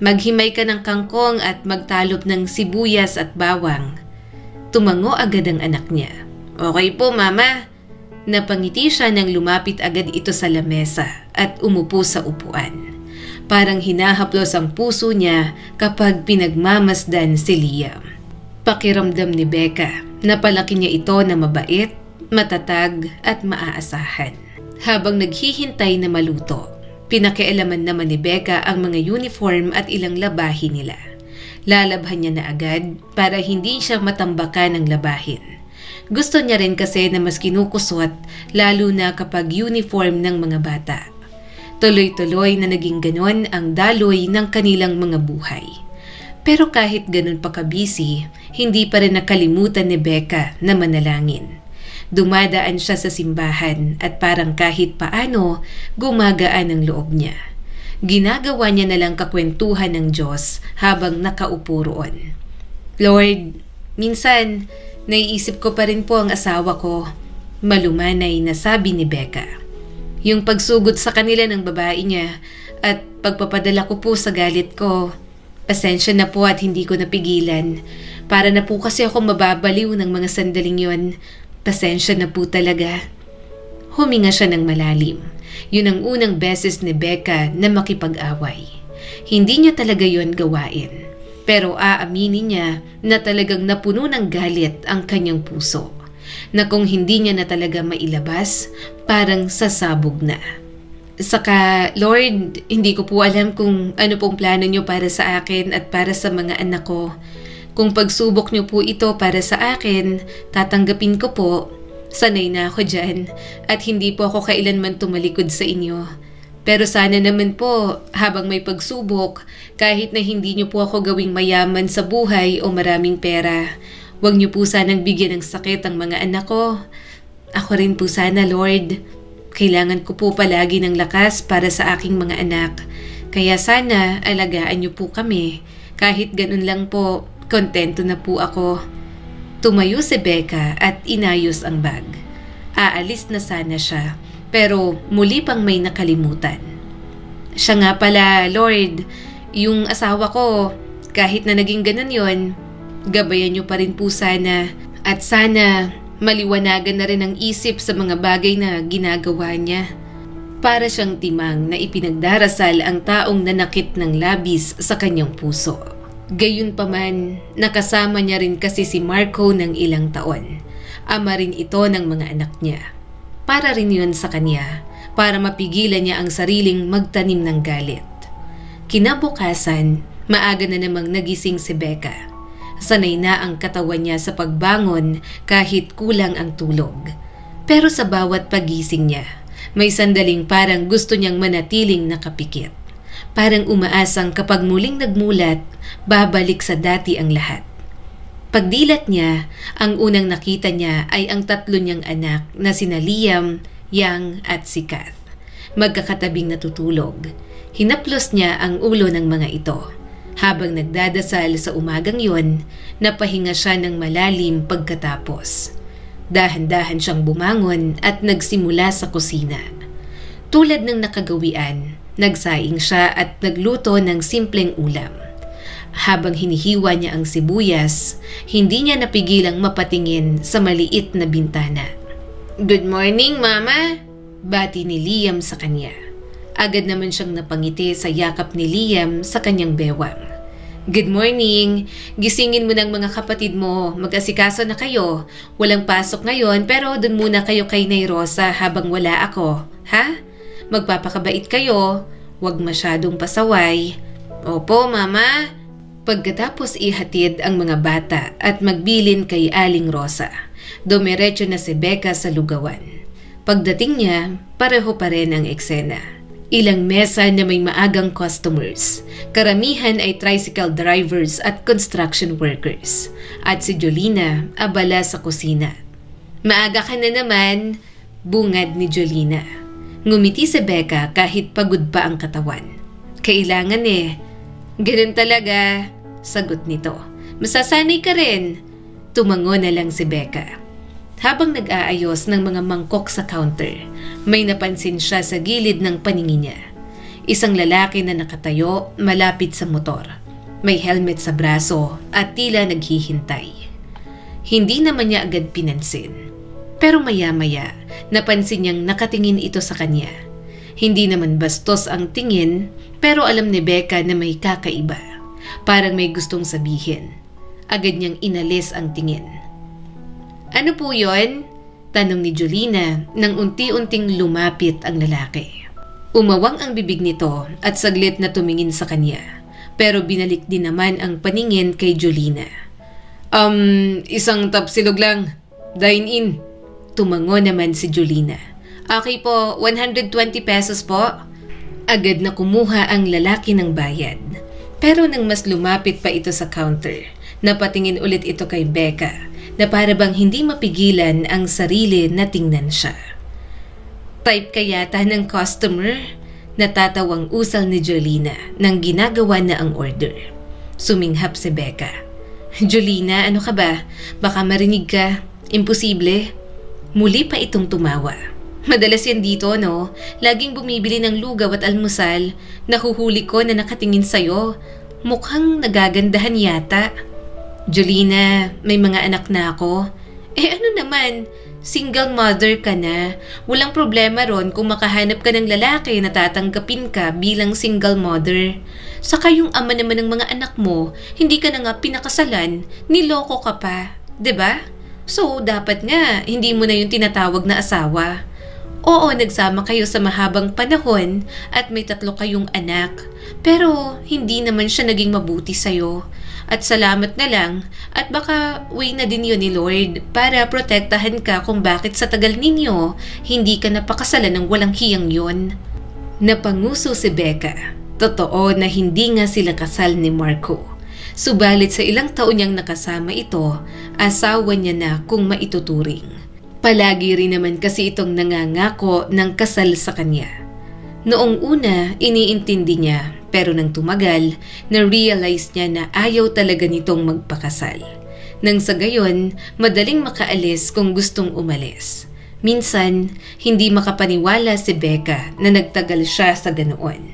maghimay ka ng kangkong at magtalop ng sibuyas at bawang. Tumango agad ang anak niya. Okay po, Mama. Napangiti siya nang lumapit agad ito sa lamesa at umupo sa upuan. Parang hinahaplos ang puso niya kapag pinagmamasdan si Liam. Pakiramdam ni Becca na palaki niya ito na mabait, matatag at maaasahan. Habang naghihintay na maluto, pinakialaman naman ni Becca ang mga uniform at ilang labahin nila. Lalabhan niya na agad para hindi siya matambakan ng labahin. Gusto niya rin kasi na mas kinukusot lalo na kapag uniform ng mga bata. Tuloy-tuloy na naging ganon ang daloy ng kanilang mga buhay. Pero kahit ganon pa kabisi, hindi pa rin nakalimutan ni Becca na manalangin. Dumadaan siya sa simbahan at parang kahit paano gumagaan ang loob niya. Ginagawa niya na lang kakwentuhan ng Diyos habang nakaupo roon. Lord, minsan naiisip ko pa rin po ang asawa ko. Malumanay na sabi ni Becca. Yung pagsugod sa kanila ng babae niya at pagpapadala ko po sa galit ko. Pasensya na po at hindi ko napigilan. Para na po kasi ako mababaliw ng mga sandaling yon. Pasensya na po talaga. Huminga siya ng malalim. Yun ang unang beses ni Becca na makipag-away. Hindi niya talaga yon gawain. Pero aaminin niya na talagang napuno ng galit ang kanyang puso. Na kung hindi niya na talaga mailabas, parang sasabog na. Saka, Lord, hindi ko po alam kung ano pong plano niyo para sa akin at para sa mga anak ko. Kung pagsubok niyo po ito para sa akin, tatanggapin ko po. Sanay na ako dyan at hindi po ako kailanman tumalikod sa inyo. Pero sana naman po, habang may pagsubok, kahit na hindi niyo po ako gawing mayaman sa buhay o maraming pera, huwag niyo po sanang bigyan ng sakit ang mga anak ko. Ako rin po sana, Lord. Kailangan ko po palagi ng lakas para sa aking mga anak. Kaya sana alagaan niyo po kami. Kahit ganun lang po, kontento na po ako. Tumayo si Becca at inayos ang bag. Aalis na sana siya, pero muli pang may nakalimutan. Siya nga pala, Lord, yung asawa ko, kahit na naging ganun yon, gabayan niyo pa rin po sana. At sana maliwanagan na rin ang isip sa mga bagay na ginagawa niya. Para siyang timang na ipinagdarasal ang taong nanakit ng labis sa kanyang puso. Gayunpaman, nakasama niya rin kasi si Marco ng ilang taon. Ama rin ito ng mga anak niya. Para rin yun sa kanya, para mapigilan niya ang sariling magtanim ng galit. Kinabukasan, maaga na namang nagising si Becca. Sanay na ang katawan niya sa pagbangon kahit kulang ang tulog. Pero sa bawat pagising niya, may sandaling parang gusto niyang manatiling nakapikit. Parang umaasang kapag muling nagmulat, babalik sa dati ang lahat. Pagdilat niya, ang unang nakita niya ay ang tatlo niyang anak na sina Liam, Yang at si Kath. Magkakatabing natutulog. Hinaplos niya ang ulo ng mga ito. Habang nagdadasal sa umagang yon, napahinga siya ng malalim pagkatapos. Dahan-dahan siyang bumangon at nagsimula sa kusina. Tulad ng nakagawian, nagsaing siya at nagluto ng simpleng ulam. Habang hinihiwa niya ang sibuyas, hindi niya napigilang mapatingin sa maliit na bintana. "Good morning, Mama!" Bati ni Liam sa kanya. Agad naman siyang napangiti sa yakap ni Liam sa kanyang bewang. "Good morning! Gisingin mo ng mga kapatid mo. Mag-asikaso na kayo. Walang pasok ngayon pero dun muna kayo kay Nay Rosa habang wala ako. Ha? Magpapakabait kayo. Huwag masyadong pasaway." "Opo, Mama." Pagkatapos ihatid ang mga bata at magbilin kay Aling Rosa, dumiretso na si Becca sa lugawan. Pagdating niya, pareho pa rin ang eksena. Ilang mesa na may maagang customers. Karamihan ay tricycle drivers at construction workers. At si Jolina abala sa kusina. "Maaga ka na naman," bungad ni Jolina. Ngumiti si Becca kahit pagod pa ang katawan. "Kailangan eh." "Ganun talaga," sagot nito. "Masasanay ka rin." Tumango na lang si Becca. Habang nag-aayos ng mga mangkok sa counter, may napansin siya sa gilid ng paningin niya. Isang lalaki na nakatayo malapit sa motor. May helmet sa braso at tila naghihintay. Hindi naman niya agad pinansin. Pero maya-maya, napansin niyang nakatingin ito sa kanya. Hindi naman bastos ang tingin, pero alam ni Becca na may kakaiba. Parang may gustong sabihin. Agad niyang inalis ang tingin. "Ano po yon?" tanong ni Jolina nang unti-unting lumapit ang lalaki. Umawang ang bibig nito at saglit na tumingin sa kanya, pero binalik din naman ang paningin kay Jolina. Isang tapsilog lang. Dine in." Tumango naman si Jolina. "Okay po, 120 pesos po." Agad na kumuha ang lalaki ng bayad. Pero nang mas lumapit pa ito sa counter, napatingin ulit ito kay Becca na para bang hindi mapigilan ang sarili na tingnan siya. "Type ka yata ng customer?" Natatawang usal ni Jolina nang ginagawa na ang order. Suminghap si Becca. "Jolina, ano ka ba? Baka marinig ka. Imposible." Muli pa itong tumawa. "Madalas yan dito, no? Laging bumibili ng lugaw at almusal. Nahuhuli ko na nakatingin sa'yo. Mukhang nagagandahan yata." "Jolina, may mga anak na ako." Ano naman? Single mother ka na. Walang problema ron kung makahanap ka ng lalaki na tatanggapin ka bilang single mother. Saka yung ama naman ng mga anak mo, hindi ka na nga pinakasalan, niloko ka pa. 'Di ba? So, dapat nga, hindi mo na yung tinatawag na asawa. Oo, nagsama kayo sa mahabang panahon at may 3 kayong anak. Pero, hindi naman siya naging mabuti sa'yo. At salamat na lang at baka way na din yun ni Lord para protektahan ka kung bakit sa tagal ninyo hindi ka napakasalan ng walang hiyang yun. Napanguso si Becca. Totoo na hindi nga sila kasal ni Marco. Subalit sa ilang taon niyang nakasama ito, asawa niya na kung maituturing. Palagi rin naman kasi itong nangangako ng kasal sa kanya. Noong una, iniintindi niya pero nang tumagal, na-realize niya na ayaw talaga nitong magpakasal. Nang sa gayon, madaling makaalis kung gustong umalis. Minsan, hindi makapaniwala si Becca na nagtagal siya sa ganoon.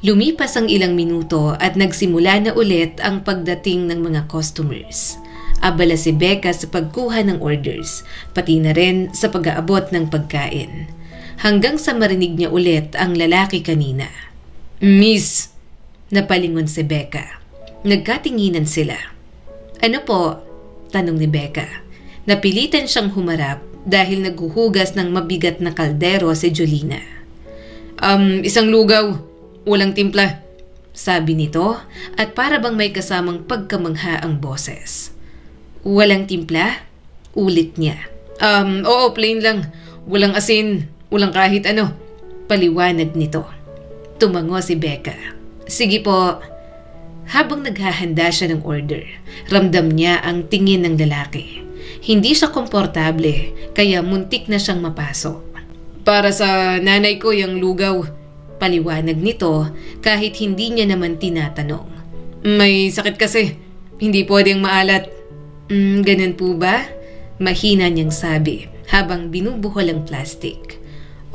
Lumipas ang ilang minuto at nagsimula na ulit ang pagdating ng mga customers. Abala si Becca sa pagkuha ng orders, pati na rin sa pag-aabot ng pagkain. Hanggang sa marinig niya ulit ang lalaki kanina. "Miss," napalingon si Becca. Nagkatinginan sila. "Ano po?" tanong ni Becca. Napilitan siyang humarap dahil naghuhugas ng mabigat na kaldero si Jolina. Isang lugaw, walang timpla," sabi nito at para bang may kasamang pagkamangha ang boses. "Walang timpla?" ulit niya. Oo, plain lang. Walang asin, walang kahit ano," paliwanag nito. Tumango si Becca. "Sige po." Habang naghahanda siya ng order, ramdam niya ang tingin ng lalaki. Hindi siya komportable, kaya muntik na siyang mapasok. "Para sa nanay ko yung lugaw," paliwanag nito kahit hindi niya naman tinatanong. "May sakit kasi, hindi pwedeng maalat." Ganun po ba?" Mahina niyang sabi habang binubuhol ang plastic.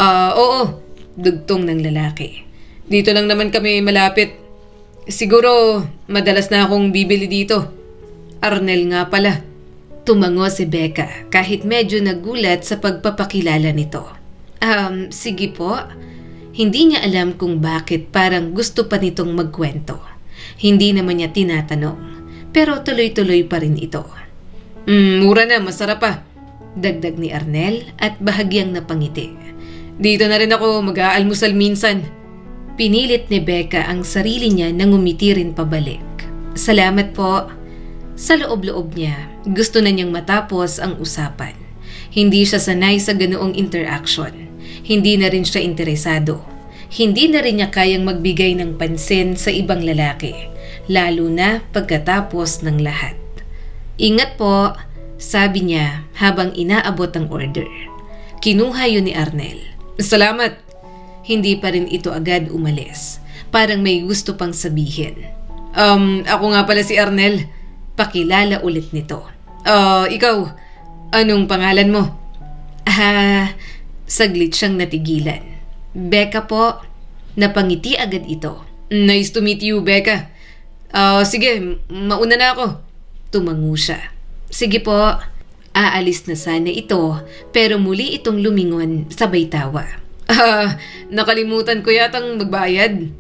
Oo," dugtong ng lalaki. "Dito lang naman kami malapit. Siguro madalas na akong bibili dito. Arnel nga pala." Tumango si Becca kahit medyo nagulat sa pagpapakilala nito. Sige po." Hindi niya alam kung bakit parang gusto pa nitong magkwento. Hindi naman niya tinatanong, pero tuloy-tuloy pa rin ito. Mura na, masarap pa," dagdag ni Arnel at bahagyang napangiti. "Dito na rin ako mag-aalmusal minsan." Pinilit ni Becca ang sarili niya na ngumiti rin pabalik. "Salamat po." Sa loob-loob niya, gusto na niyang matapos ang usapan. Hindi siya sanay sa ganoong interaction. Hindi na rin siya interesado. Hindi na rin niya kayang magbigay ng pansin sa ibang lalaki, lalo na pagkatapos ng lahat. "Ingat po," sabi niya habang inaabot ang order. Kinuha yun ni Arnel. "Salamat." Hindi pa rin ito agad umalis. Parang may gusto pang sabihin. Ako nga pala si Arnel." Pakilala ulit nito. Ikaw, anong pangalan mo?" Saglit siyang natigilan. "Becca po." Napangiti agad ito. "Nice to meet you, Becca. Sige, mauna na ako." Tumango siya. "Sige po." Aalis na sana ito, pero muli itong lumingon sabay tawa. Nakalimutan ko yatang magbayad."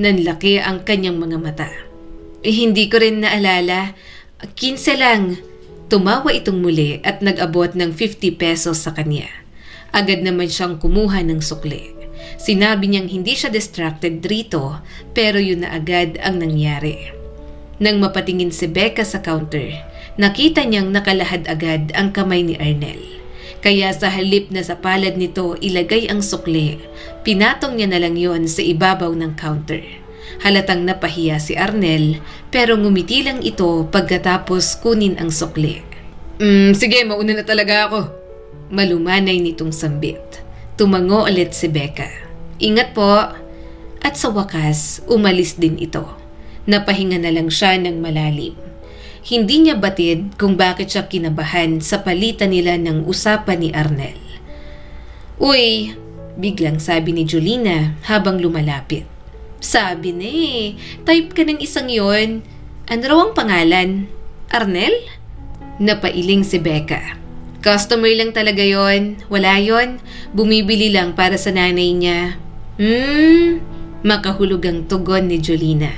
Nanlaki ang kanyang mga mata. Hindi ko rin naalala. 15 lang." Tumawa itong muli at nag-abot ng 50 pesos sa kanya. Agad naman siyang kumuha ng sukli. Sinabi niyang hindi siya distracted rito, pero yun na agad ang nangyari. Nang mapatingin si Becca sa counter, nakita niyang nakalahad agad ang kamay ni Arnel. Kaya sa halip na sa palad nito ilagay ang sukli, pinatong niya na lang yon sa ibabaw ng counter. Halatang napahiya si Arnel, pero ngumiti lang ito pagkatapos kunin ang sukli. Sige, mauna na talaga ako." Malumanay nitong sambit. Tumango ulit si Becca. "Ingat po." At sa wakas, umalis din ito. Napahinga na lang siya ng malalim. Hindi niya batid kung bakit siya kinabahan sa palitan nila ng usapan ni Arnel. "Uy," biglang sabi ni Jolina habang lumalapit. "Sabi na type ka ng isang yon. Ano raw ang pangalan? Arnel?" Napailing si Becca. "Customer lang talaga yon. Wala yon. Bumibili lang para sa nanay niya." Makahulog ang tugon ni Jolina.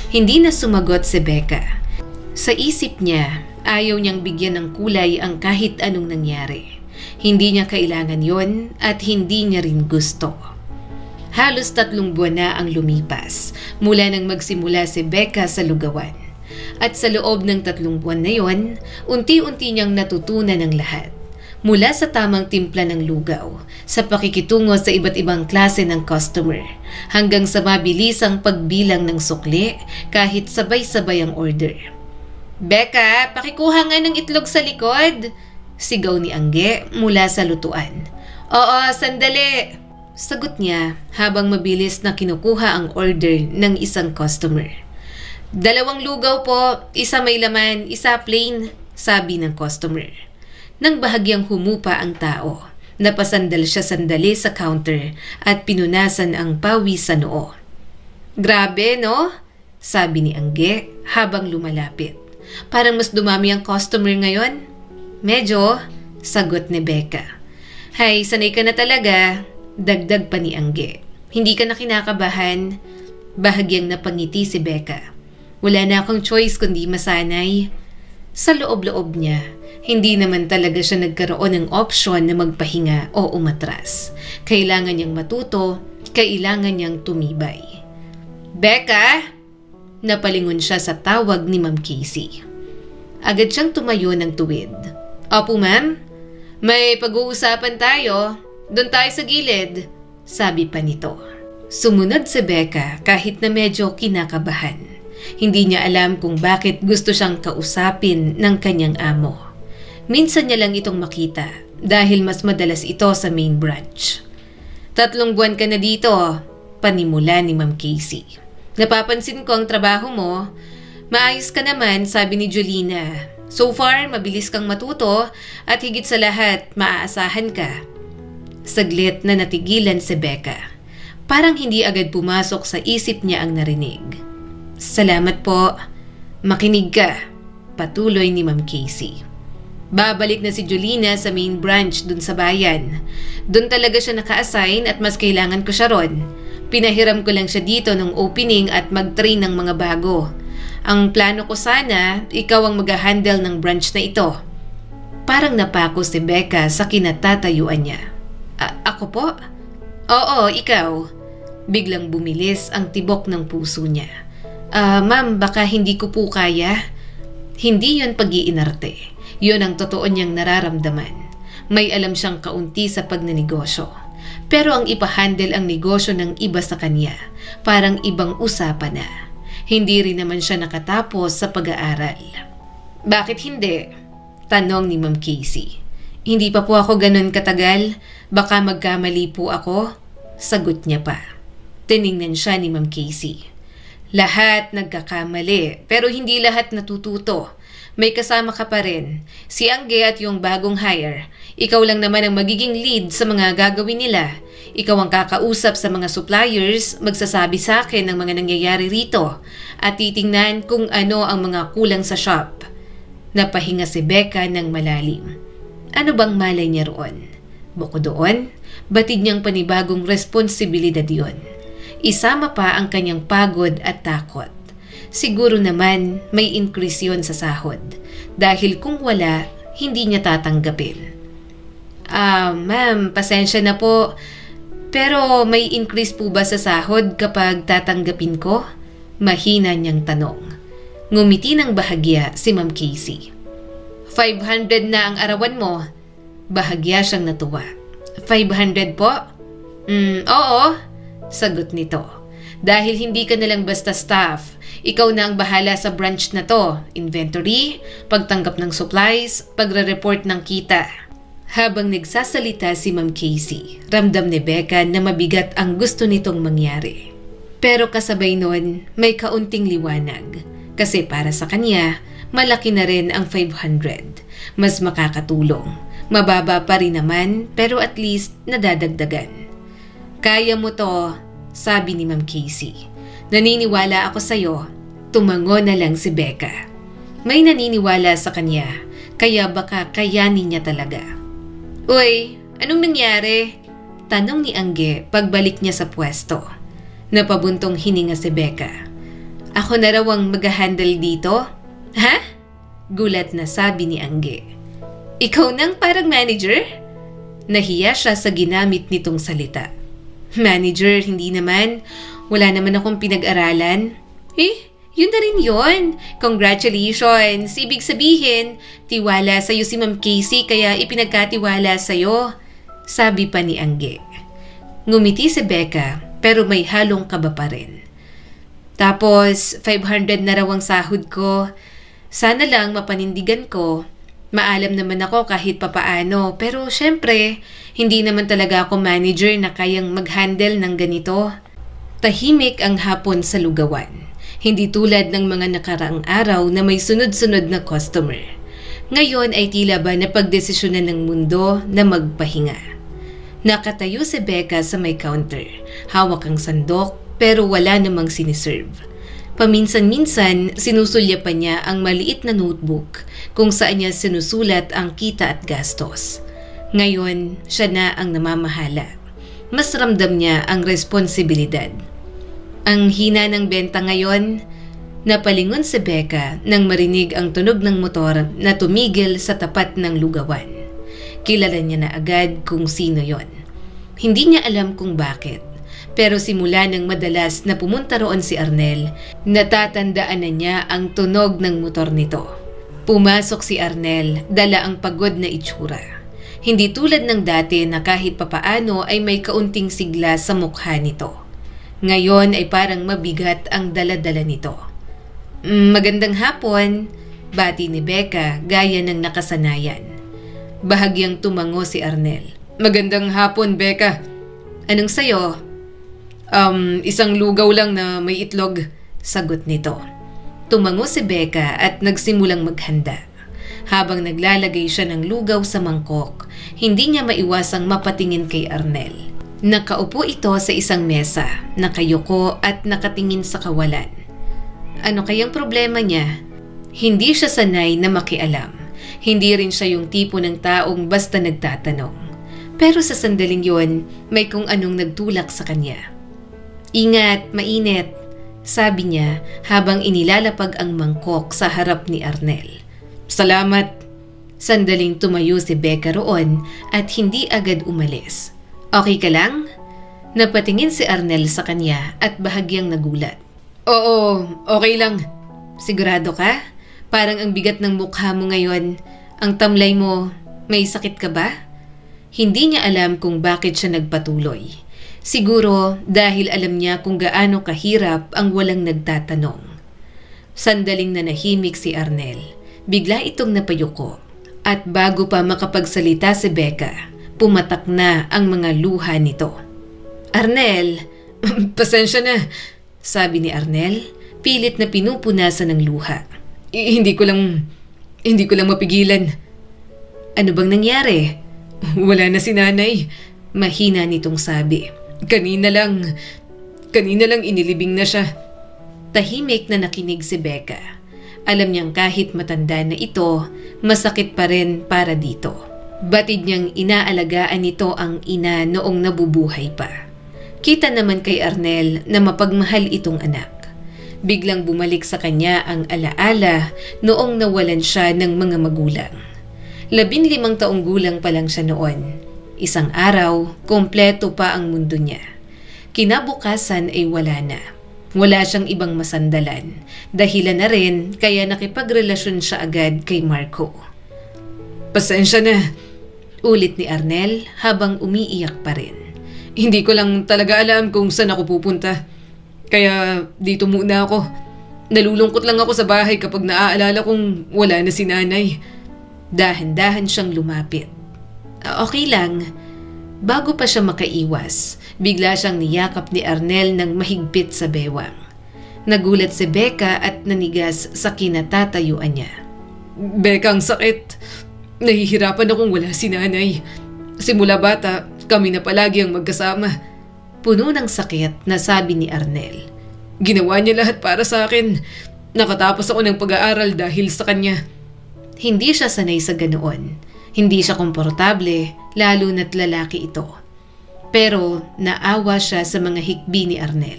Hindi na sumagot si Becca. Sa isip niya, ayaw niyang bigyan ng kulay ang kahit anong nangyari. Hindi niya kailangan yon at hindi niya rin gusto. Halos 3 buwan na ang lumipas mula nang magsimula si Becca sa lugawan. At sa loob ng 3 buwan na yon, unti-unti niyang natutunan ang lahat. Mula sa tamang timpla ng lugaw, sa pakikitungo sa iba't ibang klase ng customer, hanggang sa mabilisang pagbilang ng sukli kahit sabay-sabay ang order. "Becca, pakikuha nga ng itlog sa likod!" Sigaw ni Angge mula sa lutuan. "Oo, sandali!" Sagot niya habang mabilis na kinukuha ang order ng isang customer. "2 lugaw po, isa may laman, isa plain," sabi ng customer. Nang bahagyang humupa ang tao, napasandal siya sandali sa counter at pinunasan ang pawis sa noo. "Grabe, no?" sabi ni Angge habang lumalapit. "Parang mas dumami ang customer ngayon." "Medyo," sagot ni Becca. "Hay, sanay ka na talaga," dagdag pa ni Angge. "Hindi ka na kinakabahan." Bahagyang napangiti si Becca. "Wala na akong choice kundi masanay." Sa loob-loob niya, hindi naman talaga siya nagkaroon ng opsyon na magpahinga o umatras. Kailangan niyang matuto, kailangan niyang tumibay. "Becca!" Napalingon siya sa tawag ni Ma'am Casey. Agad siyang tumayo ng tuwid. "Opo, ma'am. May pag-uusapan tayo. Doon tayo sa gilid," sabi pa nito. Sumunod si Becca kahit na medyo kinakabahan. Hindi niya alam kung bakit gusto siyang kausapin ng kanyang amo. Minsan niya lang itong makita dahil mas madalas ito sa main branch. 3 buwan ka na dito," panimula ni Ma'am Casey. "Napapansin ko ang trabaho mo. Maayos ka naman," sabi ni Jolina. "So far, mabilis kang matuto at higit sa lahat, maaasahan ka." Saglit na natigilan si Becca. Parang hindi agad pumasok sa isip niya ang narinig. "Salamat po. Makinig ka," patuloy ni Ma'am Casey. "Babalik na si Jolina sa main branch dun sa bayan. Dun talaga siya naka-assign at mas kailangan ko siya ron. Pinahiram ko lang siya dito ng opening at mag-train ng mga bago. Ang plano ko sana, ikaw ang mag-handle ng branch na ito." Parang napako si Becca sa kinatatayuan niya. Ako po?" "Oo, ikaw." Biglang bumilis ang tibok ng puso niya. Ma'am, baka hindi ko po kaya." Hindi yun pag-iinarte. Yun ang totoo niyang nararamdaman. May alam siyang kaunti sa pagnenegosyo. Pero ang ipahandle ang negosyo ng iba sa kanya, parang ibang usapan na. Hindi rin naman siya nakatapos sa pag-aaral. Bakit hindi? Tanong ni Ma'am Casey. Hindi pa po ako ganun katagal, baka magkamali po ako. Sagot niya pa. Tiningnan siya ni Ma'am Casey. Lahat nagkakamali, pero hindi lahat natututo. May kasama ka pa rin. Si Angge at yung bagong hire. Ikaw lang naman ang magiging lead sa mga gagawin nila. Ikaw ang kakausap sa mga suppliers, magsasabi sa akin ng mga nangyayari rito, at titingnan kung ano ang mga kulang sa shop. Napahinga si Becca ng malalim. Ano bang malay niya roon? Bukod doon, batid niyang panibagong responsibilidad yon. Isama pa ang kanyang pagod at takot. Siguro naman may increase yon sa sahod. Dahil kung wala, hindi niya tatanggapin. Ma'am, pasensya na po. Pero may increase po ba sa sahod kapag tatanggapin ko? Mahina niyang tanong. Ngumiti ng bahagya si Ma'am Casey. 500 na ang arawan mo. Bahagya siyang natuwa. 500 po? Oo. Sagot nito. Dahil hindi ka nalang basta staff, ikaw na ang bahala sa branch na to. Inventory, pagtanggap ng supplies, pagre-report ng kita. Habang nagsasalita si Ma'am Casey, ramdam ni Becca na mabigat ang gusto nitong mangyari. Pero kasabay nun, may kaunting liwanag. Kasi para sa kanya, malaki na rin ang 500. Mas makakatulong. Mababa pa rin naman, pero at least nadadagdagan. Kaya mo to, sabi ni Ma'am Casey. Naniniwala ako sa'yo. Tumango na lang si Becca. May naniniwala sa kanya, kaya baka kayanin niya talaga. Uy, anong nangyari? Tanong ni Angge pagbalik niya sa pwesto. Napabuntong hininga si Becca. Ako na raw ang mag-handle dito? Ha? Gulat na sabi ni Angge. Ikaw nang parang manager? Nahiya siya sa ginamit nitong salita. Manager, hindi naman. Wala naman akong pinag-aralan. Yun na rin yun. Congratulations. Ibig sabihin, tiwala sa'yo si Ma'am Casey kaya ipinagkatiwala sa'yo. Sabi pa ni Angge. Ngumiti si Becca pero may halong kaba pa rin. Tapos, 500 na raw ang sahod ko. Sana lang mapanindigan ko. Maalam naman ako kahit papaano, pero syempre, hindi naman talaga ako manager na kayang mag-handle ng ganito. Tahimik ang hapon sa lugawan. Hindi tulad ng mga nakaraang araw na may sunod-sunod na customer. Ngayon ay tila ba napagdesisyonan ng mundo na magpahinga. Nakatayo si Becca sa may counter. Hawak ang sandok pero wala namang siniserve. Paminsan-minsan, sinusulyapan niya ang maliit na notebook kung saan niya sinusulat ang kita at gastos. Ngayon, siya na ang namamahala. Mas ramdam niya ang responsibilidad. Ang hina ng benta ngayon, napalingon si Becca nang marinig ang tunog ng motor na tumigil sa tapat ng lugawan. Kilala niya na agad kung sino yon. Hindi niya alam kung bakit. Pero simula nang madalas na pumunta roon si Arnel, natatandaan na niya ang tunog ng motor nito. Pumasok si Arnel, dala ang pagod na itsura. Hindi tulad ng dati na kahit papaano ay may kaunting sigla sa mukha nito. Ngayon ay parang mabigat ang dala-dala nito. Magandang hapon, bati ni Becca gaya ng nakasanayan. Bahagyang tumango si Arnel. Magandang hapon, Becca. Anong sayo? Isang lugaw lang na may itlog, sagot nito. Tumango si Becca at nagsimulang maghanda. Habang naglalagay siya ng lugaw sa mangkok, hindi niya maiwasang mapatingin kay Arnel. Nakaupo ito sa isang mesa, nakayuko at nakatingin sa kawalan. Ano kayang problema niya? Hindi siya sanay na makialam. Hindi rin siya yung tipo ng taong basta nagtatanong. Pero sa sandaling yon, may kung anong nagtulak sa kanya. Ingat, mainit, sabi niya habang inilalapag ang mangkok sa harap ni Arnel. Salamat. Sandaling tumayo si Becca roon at hindi agad umalis. Okay ka lang? Napatingin si Arnel sa kanya at bahagyang nagulat. Oo, okay lang. Sigurado ka? Parang ang bigat ng mukha mo ngayon. Ang tamlay mo, may sakit ka ba? Hindi niya alam kung bakit siya nagpatuloy. Siguro dahil alam niya kung gaano kahirap ang walang nagtatanong. Sandaling nanahimik si Arnel. Bigla itong napayuko. At bago pa makapagsalita si Becca, pumatak na ang mga luha nito. Arnel, pasensya na, sabi ni Arnel, pilit na pinupunasan ng luha. Hindi ko lang mapigilan. Ano bang nangyari? Wala na si nanay. Mahina nitong sabi. Kanina lang inilibing na siya. Tahimik na nakinig si Becca. Alam niyang kahit matanda na ito, masakit pa rin para dito. Batid niyang inaalagaan nito ang ina noong nabubuhay pa. Kita naman kay Arnel na mapagmahal itong anak. Biglang bumalik sa kanya ang alaala noong nawalan siya ng mga magulang. 15 taong gulang pa lang siya noon. Isang araw, kompleto pa ang mundo niya. Kinabukasan ay wala na. Wala siyang ibang masandalan. Dahilan na rin kaya nakipagrelasyon siya agad kay Marco. Pasensya na, ulit ni Arnel habang umiiyak pa rin. Hindi ko lang talaga alam kung saan ako pupunta. Kaya dito muna ako. Nalulungkot lang ako sa bahay kapag naaalala kong wala na si nanay. Dahan-dahan siyang lumapit. Okay lang. Bago pa siya makaiwas, bigla siyang niyakap ni Arnel ng mahigpit sa bewang. Nagulat si Becca at nanigas sa kinatatayuan niya. Becca, ang sakit. Nahihirapan akong wala si nanay. Simula bata, kami na palagi ang magkasama. Puno ng sakit na sabi ni Arnel. Ginawa niya lahat para sa akin. Nakatapos ako ng pag-aaral dahil sa kanya. Hindi siya sanay sa ganoon. Hindi siya komportable, lalo na't lalaki ito. Pero naawa siya sa mga hikbi ni Arnel.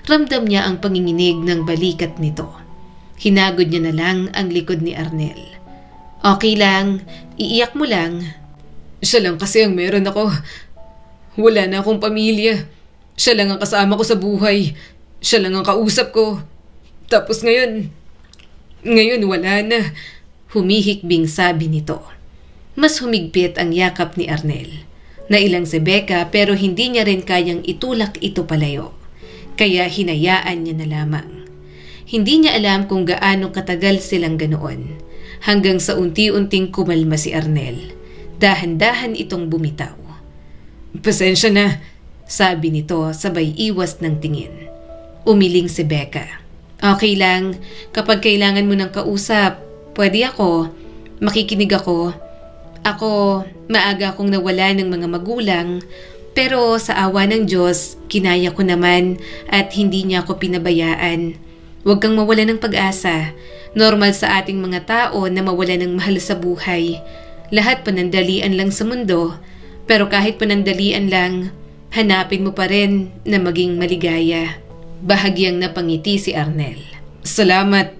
Ramdam niya ang panginginig ng balikat nito. Hinagod niya na lang ang likod ni Arnel. Okay lang, iiyak mo lang. Siya lang kasi ang meron ako. Wala na akong pamilya. Siya lang ang kasama ko sa buhay. Siya lang ang kausap ko. Tapos ngayon wala na. Humihikbing sabi nito. Mas humigpit ang yakap ni Arnel. Nailang si Becca pero hindi niya rin kayang itulak ito palayo. Kaya hinayaan niya na lamang. Hindi niya alam kung gaano katagal silang ganoon. Hanggang sa unti-unting kumalma si Arnel. Dahan-dahan itong bumitaw. Pasensya na, sabi nito sabay iwas ng tingin. Umiling si Becca. Okay lang, kapag kailangan mo ng kausap, pwede ako, makikinig ako. Ako, maaga akong nawala ng mga magulang, pero sa awa ng Diyos, kinaya ko naman at hindi niya ako pinabayaan. Huwag kang mawala ng pag-asa. Normal sa ating mga tao na mawala ng mahal sa buhay. Lahat panandalian lang sa mundo, pero kahit panandalian lang, hanapin mo pa rin na maging maligaya. Bahagyang napangiti si Arnel. Salamat.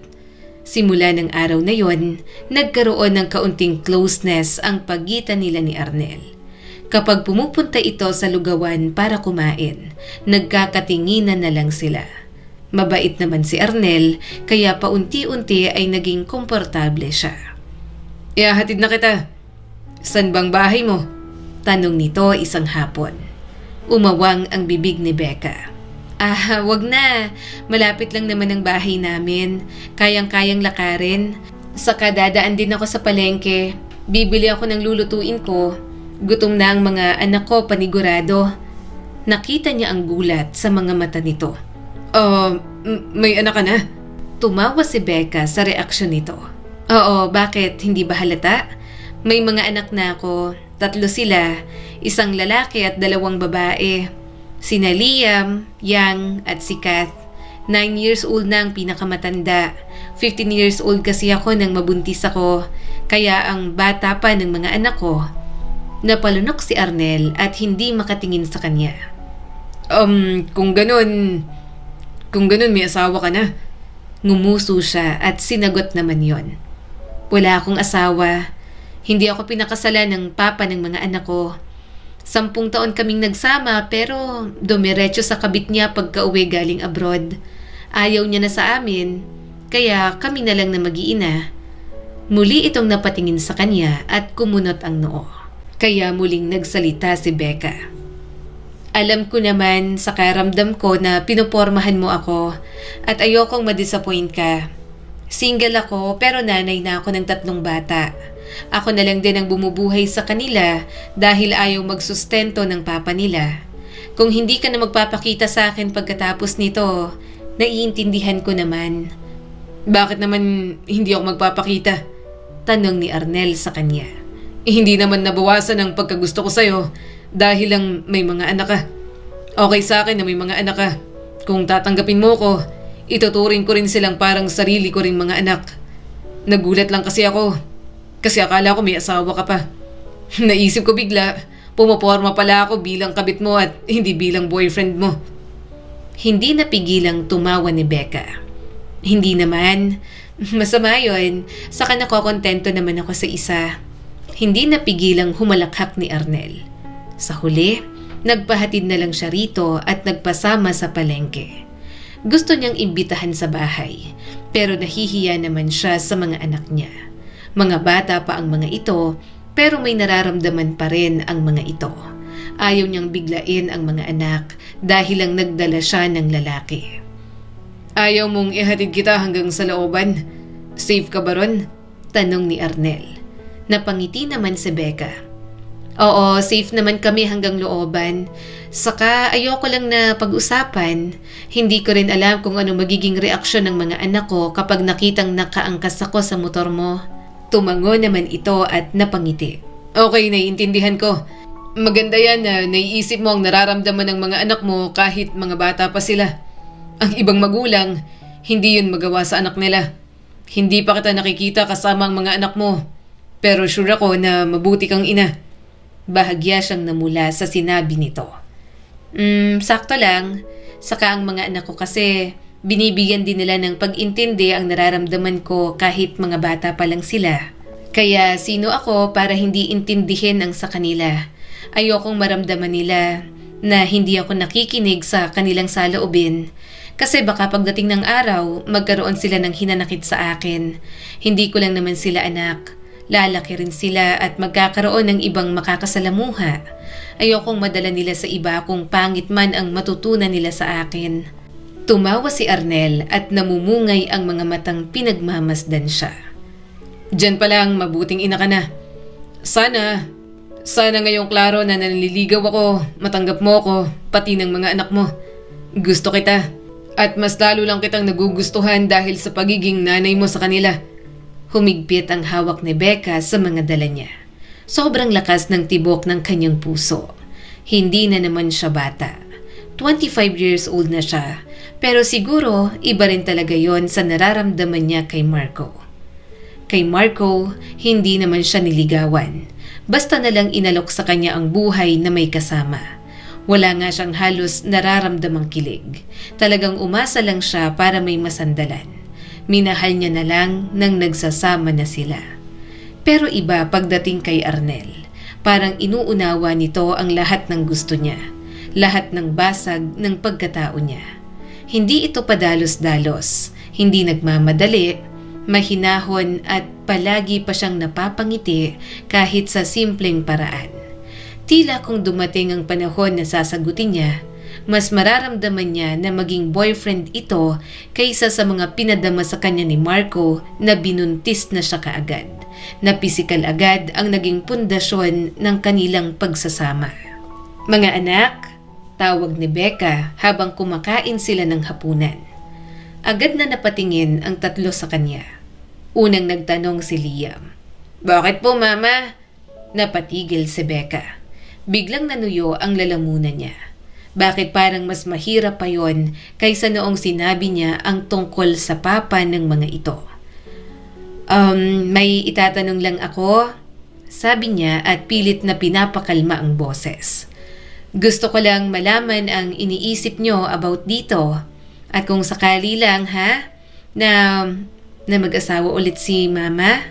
Simula ng araw na yon, nagkaroon ng kaunting closeness ang pagitan nila ni Arnel. Kapag pumupunta ito sa lugawan para kumain, nagkakatinginan na lang sila. Mabait naman si Arnel, kaya paunti-unti ay naging komportable siya. Ihahatid na kita. San bang bahay mo? Tanong nito isang hapon. Umawang ang bibig ni Becca. Wag na. Malapit lang naman ang bahay namin. Kayang-kayang lakarin. Saka dadaan din ako sa palengke. Bibili ako ng lulutuin ko. Gutom na ang mga anak ko panigurado. Nakita niya ang gulat sa mga mata nito. May anak ka na? Tumawa si Becca sa reaksyon nito. Oo, bakit? Hindi ba halata? May mga anak na ako. 3 sila. Isang lalaki at 2 babae. Sina Liam, Yang at si Kath. 9 years old na ang pinakamatanda. 15 years old kasi ako nang mabuntis ako. Kaya ang bata pa ng mga anak ko. Napalunok si Arnel at hindi makatingin sa kanya. Kung ganun may asawa ka na. Ngumuso siya at sinagot naman yon. Wala akong asawa. Hindi ako pinakasalan ng papa ng mga anak ko. 10 taon kaming nagsama pero dumiretso sa kabit niya pagka-uwi galing abroad. Ayaw niya na sa amin, kaya kami na lang na mag-iina. Muli itong napatingin sa kanya at kumunot ang noo. Kaya muling nagsalita si Becca. Alam ko naman sa karamdam ko na pinupormahan mo ako at ayokong madisappoint ka. Single ako pero nanay na ako ng 3 bata. Ako na lang din ang bumubuhay sa kanila dahil ayaw magsustento ng papa nila. Kung hindi ka na magpapakita sa akin pagkatapos nito, naiintindihan ko naman. Bakit naman hindi ako magpapakita? Tanong ni Arnel sa kanya. Hindi naman nabawasan ang pagkagusto ko sa'yo dahil lang may mga anak ka. Okay sa akin na may mga anak ka. Kung tatanggapin mo ko, ituturing ko rin silang parang sarili ko ring mga anak. Nagulat lang kasi ako. Kasi akala ko may asawa ka pa. Naisip ko bigla, pumaporma pala ako bilang kabit mo at hindi bilang boyfriend mo. Hindi napigilang tumawa ni Becca. Hindi naman. Masama yun. Saka nakokontento naman ako sa isa. Hindi napigilang humalakhak ni Arnel. Sa huli, nagpahatid na lang siya rito at nagpasama sa palengke. Gusto niyang imbitahan sa bahay, pero nahihiya naman siya sa mga anak niya. Mga bata pa ang mga ito, pero may nararamdaman pa rin ang mga ito. Ayaw niyang biglain ang mga anak dahil lang nagdala siya ng lalaki. Ayaw mong ihatid kita hanggang sa looban? Safe ka ba ron? Tanong ni Arnel. Napangiti naman si Becca. Oo, safe naman kami hanggang looban. Saka ayoko lang na pag-usapan. Hindi ko rin alam kung ano magiging reaksyon ng mga anak ko kapag nakitang nakaangkas ako sa motor mo. Tumango naman ito at napangiti. Okay, naiintindihan ko. Maganda yan na naiisip mo ang nararamdaman ng mga anak mo kahit mga bata pa sila. Ang ibang magulang, hindi yun magawa sa anak nila. Hindi pa kita nakikita kasama ang mga anak mo. Pero sure ako na mabuti kang ina. Bahagya siyang namula sa sinabi nito. Sakto lang. Saka ang mga anak ko kasi binibigyan din nila ng pag-intindi ang nararamdaman ko kahit mga bata pa lang sila. Kaya sino ako para hindi intindihin ang sa kanila? Ayokong maramdaman nila na hindi ako nakikinig sa kanilang saloobin. Kasi baka pagdating ng araw, magkaroon sila ng hinanakit sa akin. Hindi ko lang naman sila anak. Lalaki rin sila at magkakaroon ng ibang makakasalamuha. Ayokong madala nila sa iba kung pangit man ang matutunan nila sa akin. Tumawa si Arnel at namumungay ang mga matang pinagmamasdan siya. Diyan pa lang, mabuting ina ka na. Sana ngayong klaro na nanliligaw ako, matanggap mo ako, pati ng mga anak mo. Gusto kita. At mas lalo lang kitang nagugustuhan dahil sa pagiging nanay mo sa kanila. Humigpit ang hawak ni Becca sa mga dala niya. Sobrang lakas ng tibok ng kanyang puso. Hindi na naman siya bata. 25 years old na siya. Pero siguro iba rin talaga yon sa nararamdaman niya kay Marco. Kay Marco, hindi naman siya niligawan. Basta na lang inalok sa kanya ang buhay na may kasama. Wala nga siyang halos nararamdamang kilig. Talagang umasa lang siya para may masandalan. Minahal niya na lang nang nagsasama na sila. Pero iba pagdating kay Arnel. Parang inuunawa nito ang lahat ng gusto niya. Lahat ng basag ng pagkatao niya. Hindi ito padalos-dalos. Hindi nagmamadali. Mahinahon at palagi pa siyang napapangiti kahit sa simpleng paraan. Tila kung dumating ang panahon na sasagutin niya, mas mararamdaman niya na maging boyfriend ito kaysa sa mga pinadama sa kanya ni Marco na binuntis na siya kaagad, na pisikal agad ang naging pundasyon ng kanilang pagsasama. Mga anak, tawag ni Becca habang kumakain sila ng hapunan. Agad na napatingin ang tatlo sa kanya. Unang nagtanong si Liam. Bakit po, Mama? Napatigil si Becca. Biglang nanuyo ang lalamunan niya. Bakit parang mas mahirap pa yon kaysa noong sinabi niya ang tungkol sa papa ng mga ito? May itatanong lang ako, sabi niya at pilit na pinapakalma ang boses. Gusto ko lang malaman ang iniisip niyo about dito at kung sakali lang na mag-asawa ulit si Mama.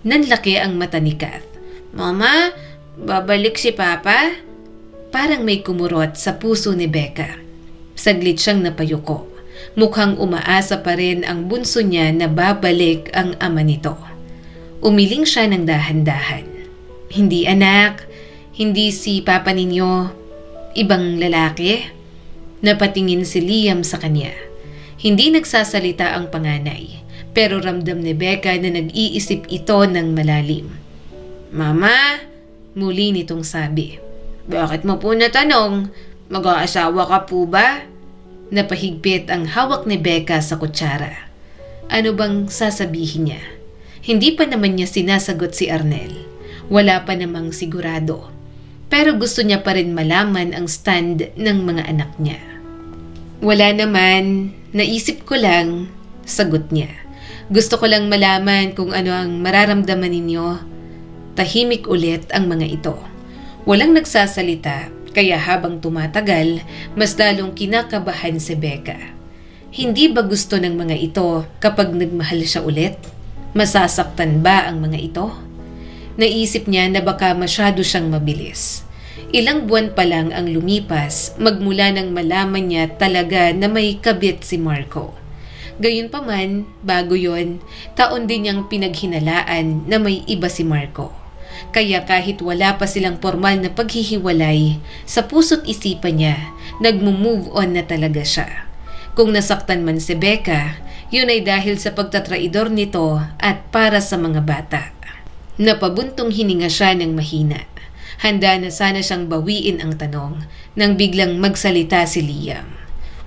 Nanlaki ang mata ni Kath. Mama, babalik si Papa? Parang may kumurot sa puso ni Becca. Saglit siyang napayuko. Mukhang umaasa pa rin ang bunso niya na babalik ang ama nito. Umiling siya ng dahan-dahan. Hindi anak, Hindi si papa ninyo ibang lalaki? Napatingin si Liam sa kanya. Hindi nagsasalita ang panganay, pero ramdam ni Becca na nag-iisip ito ng malalim. Mama, muli nitong sabi. Bakit mo po natanong? Mag-aasawa ka po ba? Napahigpit ang hawak ni Becca sa kutsara. Ano bang sasabihin niya? Hindi pa naman niya sinasagot si Arnel. Wala pa namang sigurado. Pero gusto niya pa rin malaman ang stand ng mga anak niya. Wala naman, naisip ko lang, sagot niya. Gusto ko lang malaman kung ano ang mararamdaman ninyo. Tahimik ulit ang mga ito. Walang nagsasalita, kaya habang tumatagal, mas lalong kinakabahan si Becca. Hindi ba gusto ng mga ito kapag nagmahal siya ulit? Masasaktan ba ang mga ito? Naisip niya na baka masyado siyang mabilis. Ilang buwan pa lang ang lumipas magmula nang malaman niya talaga na may kabit si Marco. Gayunpaman, bago yon, taon din niyang pinaghinalaan na may iba si Marco. Kaya kahit wala pa silang formal na paghihiwalay, sa puso't isipan niya, nagmo-move on na talaga siya. Kung nasaktan man si Becca, yun ay dahil sa pagtatraidor nito at para sa mga bata. Napabuntong hininga siya ng mahina. Handa na sana siyang bawiin ang tanong nang biglang magsalita si Liam.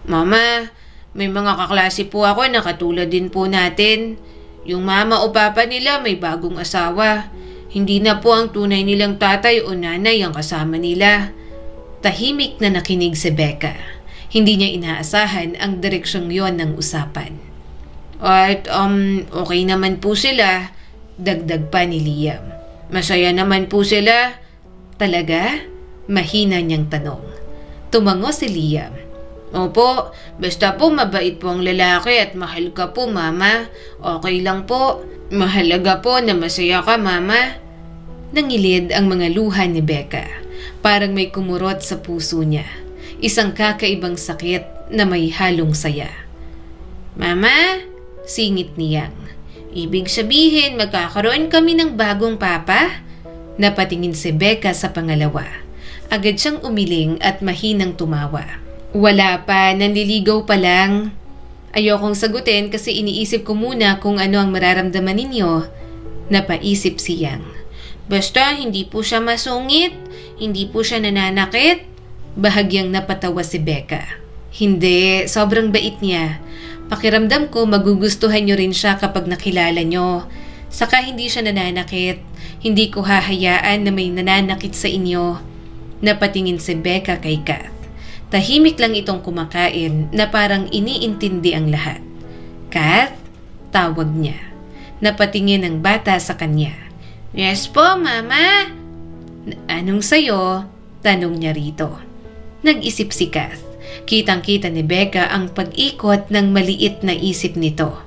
Mama, may mga kaklase po ako na katulad din po natin. Yung mama o papa nila may bagong asawa. Hindi na po ang tunay nilang tatay o nanay ang kasama nila. Tahimik na nakinig si Becca. Hindi niya inaasahan ang direksyong yon ng usapan. At okay naman po sila, dagdag pa ni Liam. Masaya naman po sila. Talaga? Mahina niyang tanong. Tumango si Liam. Opo, basta po mabait po ang lalaki at mahal ka po, mama. Okay lang po. Mahalaga po na masaya ka, mama. Nangilid ang mga luha ni Becca. Parang may kumurot sa puso niya. Isang kakaibang sakit na may halong saya. Mama, singit niyang. Ibig sabihin magkakaroon kami ng bagong papa? Napatingin si Becca sa pangalawa. Agad siyang umiling at mahinang tumawa. Wala pa, nanliligaw pa lang. Ayokong sagutin kasi iniisip ko muna kung ano ang mararamdaman ninyo. Napaisip si Yang. Basta hindi po siya masungit, hindi po siya nananakit. Bahagyang napatawa si Becca. Hindi, sobrang bait niya. Pakiramdam ko magugustuhan niyo rin siya kapag nakilala niyo. Saka hindi siya nananakit. Hindi ko hahayaan na may nananakit sa inyo. Napatingin si Becca kay Kath. Tahimik lang itong kumakain na parang iniintindi ang lahat. Kath? Tawag niya. Napatingin ang bata sa kanya. Yes po, mama. Anong sayo? Tanong niya rito. Nag-isip si Kath. Kitang-kita ni Becca ang pag-ikot ng maliit na isip nito.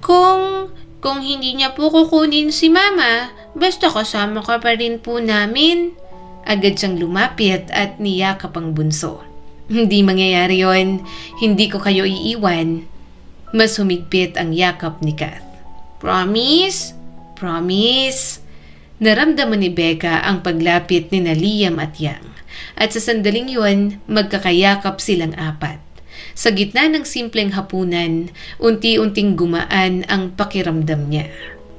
Kung hindi niya po kukunin si mama, basta kasama ka pa rin po namin. Agad siyang lumapit at niyakap ang bunso. Hindi mangyayari yon. Hindi ko kayo iiwan. Mas humigpit ang yakap ni Kath. Promise? Promise? Naramdaman ni Becca ang paglapit ni Liam at Yang. At sa sandaling yun, magkakayakap silang apat. Sa gitna ng simpleng hapunan, unti-unting gumaan ang pakiramdam niya.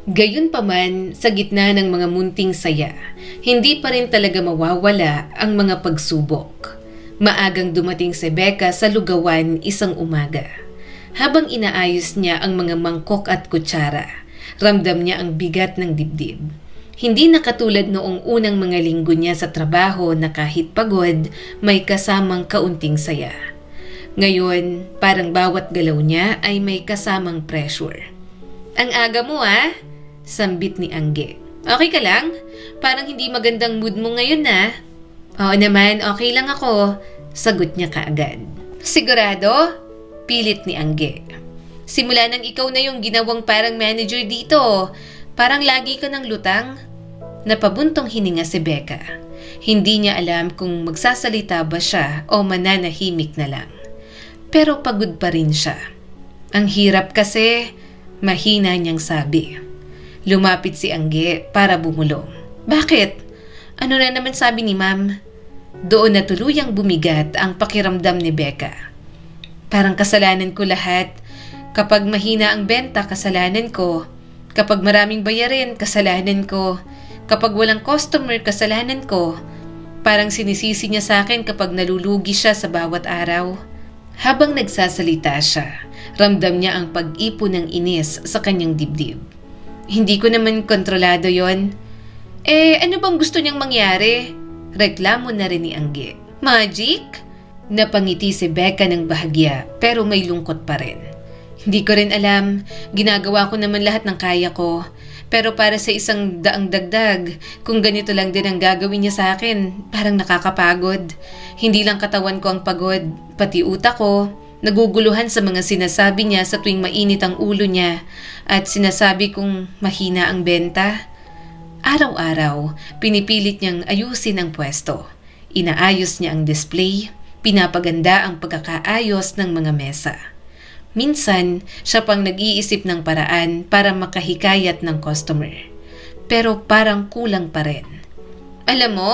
Gayunpaman, sa gitna ng mga munting saya, hindi pa rin talaga mawawala ang mga pagsubok. Maagang dumating si Becca sa lugawan isang umaga. Habang inaayos niya ang mga mangkok at kutsara, ramdam niya ang bigat ng dibdib. Hindi na katulad noong unang mga linggo niya sa trabaho na kahit pagod, may kasamang kaunting saya. Ngayon, parang bawat galaw niya ay may kasamang pressure. Ang aga mo sambit ni Angge. Okay ka lang? Parang hindi magandang mood mo ngayon Oo naman, okay lang ako, sagot niya kaagad. Sigurado? Pilit ni Angge. Simula nang ikaw na yung ginawang parang manager dito, parang lagi ka ng lutang. Napabuntong hininga si Becca. Hindi niya alam kung magsasalita ba siya o mananahimik na lang. Pero pagod pa rin siya. Ang hirap kasi, mahina niyang sabi. Lumapit si Angge para bumulong. Bakit? Ano na naman sabi ni ma'am? Doon na tuluyang bumigat ang pakiramdam ni Becca. Parang kasalanan ko lahat. Kapag mahina ang benta, kasalanan ko. Kapag maraming bayarin, kasalanan ko. Kapag walang customer, kasalanan ko. Parang sinisisi niya sa akin kapag nalulugi siya sa bawat araw. Habang nagsasalita siya, ramdam niya ang pag-ipon ng inis sa kanyang dibdib. Hindi ko naman kontrolado yon. Ano bang gusto niyang mangyari? Reklamo na rin ni Angge. Magic? Napangiti si Becca ng bahagya pero may lungkot pa rin. Hindi ko rin alam, ginagawa ko naman lahat ng kaya ko. Pero para sa isang daang dagdag, kung ganito lang din ang gagawin niya sa akin, parang nakakapagod. Hindi lang katawan ko ang pagod, pati utak ko. Naguguluhan sa mga sinasabi niya sa tuwing mainit ang ulo niya at sinasabi kong mahina ang benta. Araw-araw, pinipilit niyang ayusin ang pwesto. Inaayos niya ang display, pinapaganda ang pagkakaayos ng mga mesa. Minsan, siya pang nag-iisip ng paraan para makahikayat ng customer. Pero parang kulang pa rin. Alam mo,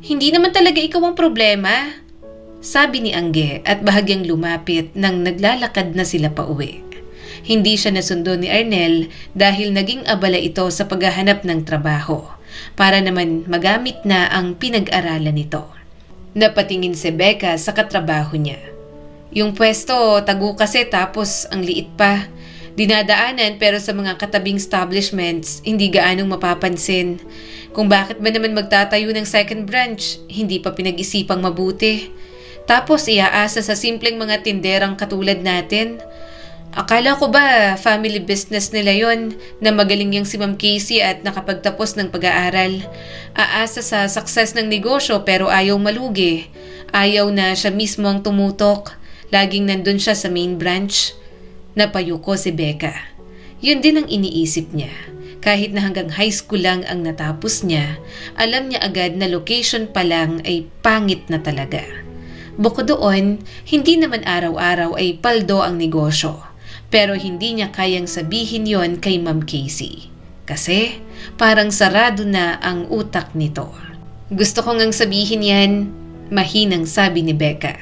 hindi naman talaga ikaw ang problema, sabi ni Angge at bahagyang lumapit nang naglalakad na sila pauwi. Hindi siya nasundo ni Arnel dahil naging abala ito sa paghahanap ng trabaho para naman magamit na ang pinag-aralan nito. Napatingin si Becca sa katrabaho niya. Yung pwesto, tago kasi tapos ang liit pa. Dinadaanan pero sa mga katabing establishments, hindi gaanong mapapansin. Kung bakit ba naman magtatayo ng second branch, hindi pa pinag-isipang mabuti. Tapos iaasa sa simpleng mga tinderang katulad natin. Akala ko ba family business nila yon na magaling yang si Ma'am Casey at nakapagtapos ng pag-aaral. Aasa sa success ng negosyo pero ayaw malugi. Ayaw na siya mismo ang tumutok. Laging nandun siya sa main branch. Napayuko si Becca. Yun din ang iniisip niya. Kahit na hanggang high school lang ang natapos niya, alam niya agad na location pa lang ay pangit na talaga. Bukod doon, hindi naman araw-araw ay paldo ang negosyo. Pero hindi niya kayang sabihin yon kay Ma'am Casey. Kasi parang sarado na ang utak nito. Gusto ko ngang sabihin yan, mahinang sabi ni Becca.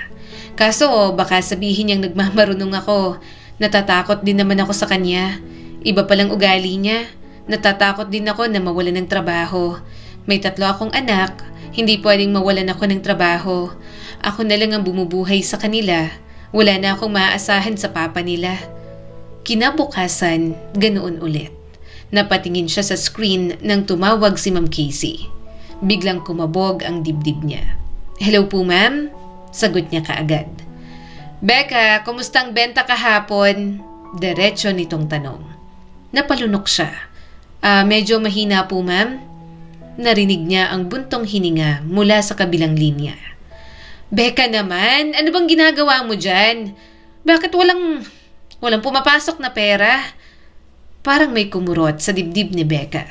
Kaso baka sabihin niyang nagmamarunong ako. Natatakot din naman ako sa kanya. Iba palang ugali niya. Natatakot din ako na mawalan ng trabaho. May 3 akong anak, hindi pwedeng mawalan ako ng trabaho. Ako na lang ang bumubuhay sa kanila. Wala na akong maaasahan sa papa nila. Kinabukasan, ganoon ulit. Napatingin siya sa screen nang tumawag si Ma'am Casey. Biglang kumabog ang dibdib niya. Hello po ma'am? Sagot niya kaagad. Becca, kumusta ang benta kahapon? Diretso nitong tanong. Napalunok siya. Medyo mahina po ma'am. Narinig niya ang buntong hininga mula sa kabilang linya. Becca naman, ano bang ginagawa mo dyan? Bakit walang pumapasok na pera? Parang may kumurot sa dibdib ni Becca.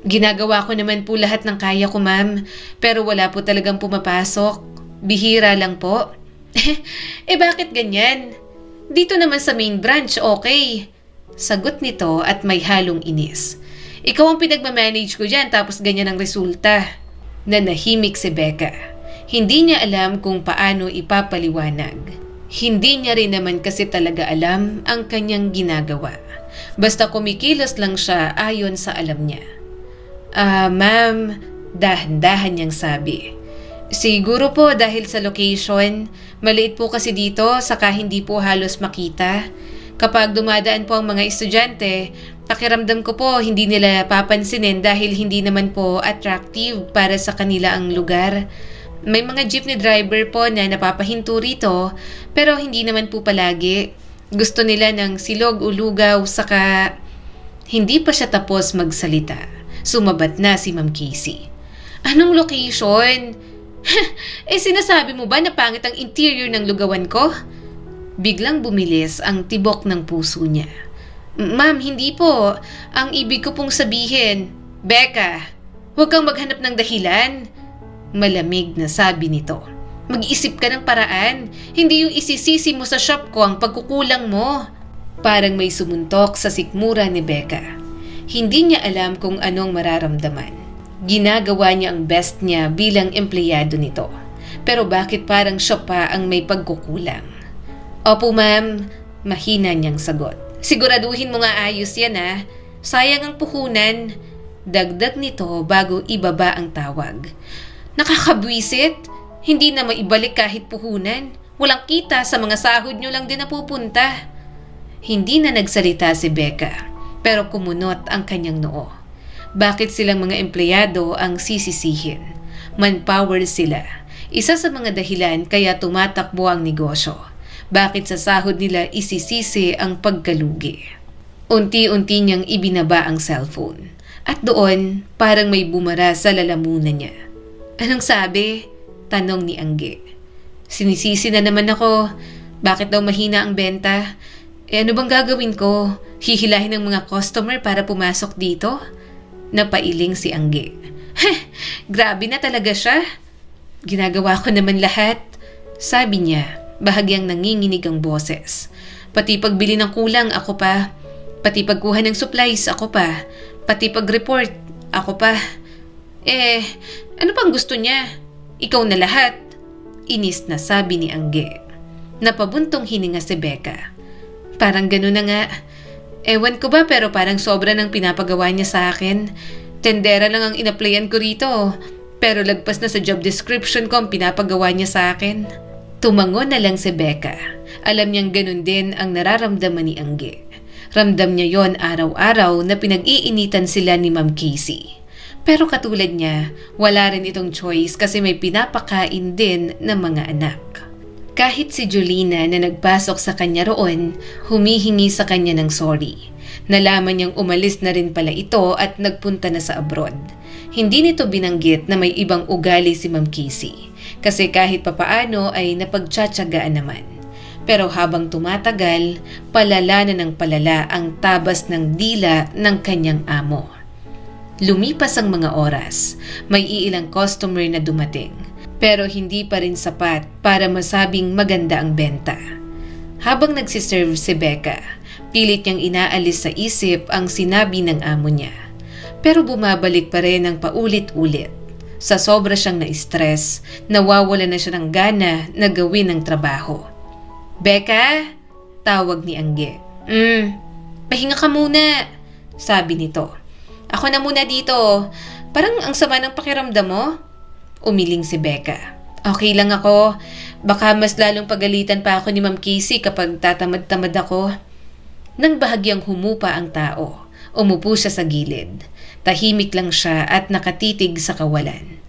Ginagawa ko naman po lahat ng kaya ko ma'am, pero wala po talagang pumapasok. Bihira lang po. Bakit ganyan? Dito naman sa main branch, okay. Sagot nito at may halong inis. Ikaw ang pinagmamanage ko dyan tapos ganyan ang resulta. Nanahimik si Becca. Hindi niya alam kung paano ipapaliwanag. Hindi niya rin naman kasi talaga alam ang kanyang ginagawa. Basta kumikilos lang siya ayon sa alam niya. Ma'am, dahan-dahan niyang sabi. Siguro po dahil sa location, maliit po kasi dito saka hindi po halos makita. Kapag dumadaan po ang mga estudyante, pakiramdam ko po hindi nila papansinin dahil hindi naman po attractive para sa kanila ang lugar. May mga jeepney driver po na napapahinto rito pero hindi naman po palagi. Gusto nila ng silog o lugaw saka hindi pa siya tapos magsalita. Sumabat na si Ma'am Casey. Anong location? Sinasabi mo ba na pangit ang interior ng lugawan ko? Biglang bumilis ang tibok ng puso niya. Ma'am, hindi po. Ang ibig ko pong sabihin, Becca, huwag kang maghanap ng dahilan. Malamig na sabi nito. Mag-isip ka ng paraan. Hindi yung isisisi mo sa shop ko ang pagkukulang mo. Parang may sumuntok sa sikmura ni Becca. Hindi niya alam kung anong mararamdaman. Ginagawa niya ang best niya bilang empleyado nito. Pero bakit parang siya pa ang may pagkukulang? Opo ma'am, mahina niyang sagot. Siguraduhin mo nga ayos yan ah. Sayang ang puhunan. Dagdag nito bago ibaba ang tawag. Nakakabwisit. Hindi na maibalik kahit puhunan. Walang kita sa mga sahod nyo lang din napupunta. Hindi na nagsalita si Becca, pero kumunot ang kanyang noo. Bakit silang mga empleyado ang sisisihin? Manpower sila. Isa sa mga dahilan kaya tumatakbo ang negosyo. Bakit sa sahod nila isisisi ang pagkalugi? Unti-unti niyang ibinaba ang cellphone. At doon, parang may bumara sa lalamunan niya. Anong sabi? Tanong ni Angge. Sinisisi na naman ako. Bakit daw mahina ang benta? Ano bang gagawin ko? Hihilahin ng mga customer para pumasok dito? Napailing si Angge. Grabe na talaga siya. Ginagawa ko naman lahat. Sabi niya, bahagyang nanginginig ang boses. Pati pagbili ng kulang, ako pa. Pati pagkuha ng supplies, ako pa. Pati pag-report, ako pa. Ano pang gusto niya? Ikaw na lahat. Inis na sabi ni Angge. Napabuntong hininga si Becca. Parang gano'n na nga. Ewan ko ba pero parang sobra ng pinapagawa niya sa akin. Tendera lang ang inaplayan ko rito. Pero lagpas na sa job description ko ang pinapagawa niya sa akin. Tumango na lang si Becca. Alam niyang gano'n din ang nararamdaman ni Angge. Ramdam niya yon araw-araw na pinag-iinitan sila ni Ma'am Casey. Pero katulad niya, wala rin itong choice kasi may pinapakain din ng mga anak. Kahit si Jolina na nagpasok sa kanya roon, humihingi sa kanya ng sorry. Nalaman niyang umalis na rin pala ito at nagpunta na sa abroad. Hindi nito binanggit na may ibang ugali si Ma'am Casey kasi kahit papaano ay napagtsatsagaan naman. Pero habang tumatagal, palala na ng palala ang tabas ng dila ng kanyang amo. Lumipas ang mga oras, may iilang customer na dumating. Pero hindi pa rin sapat para masabing maganda ang benta. Habang nagsiserve si Becca, pilit niyang inaalis sa isip ang sinabi ng amo niya. Pero bumabalik pa rin ang paulit-ulit. Sa sobra siyang na-stress, nawawala na siya ng gana na gawin ang trabaho. Becca? Tawag ni Angge. Pahinga ka muna, sabi nito. Ako na muna dito. Parang ang sama ng pakiramdam mo. Umiling si Becca. Okay lang ako. Baka mas lalong pagalitan pa ako ni Ma'am Casey kapag tatamad-tamad ako. Nang bahagyang humupa ang tao, umupo siya sa gilid. Tahimik lang siya at nakatitig sa kawalan.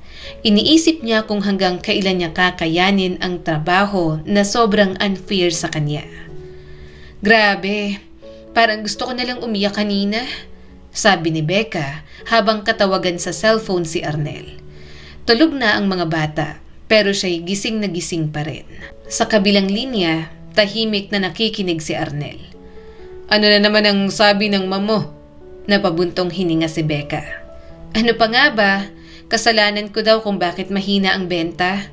Iniisip niya kung hanggang kailan niya kakayanin ang trabaho na sobrang unfair sa kanya. Grabe, parang gusto ko nalang umiyak kanina, sabi ni Becca habang katawagan sa cellphone si Arnel. Tulog na ang mga bata pero siya'y gising na gising pa rin. Sa kabilang linya, tahimik na nakikinig si Arnel. Ano na naman ang sabi ng mamo? Napabuntong hininga si Becca. Ano pa nga ba? Kasalanan ko daw kung bakit mahina ang benta.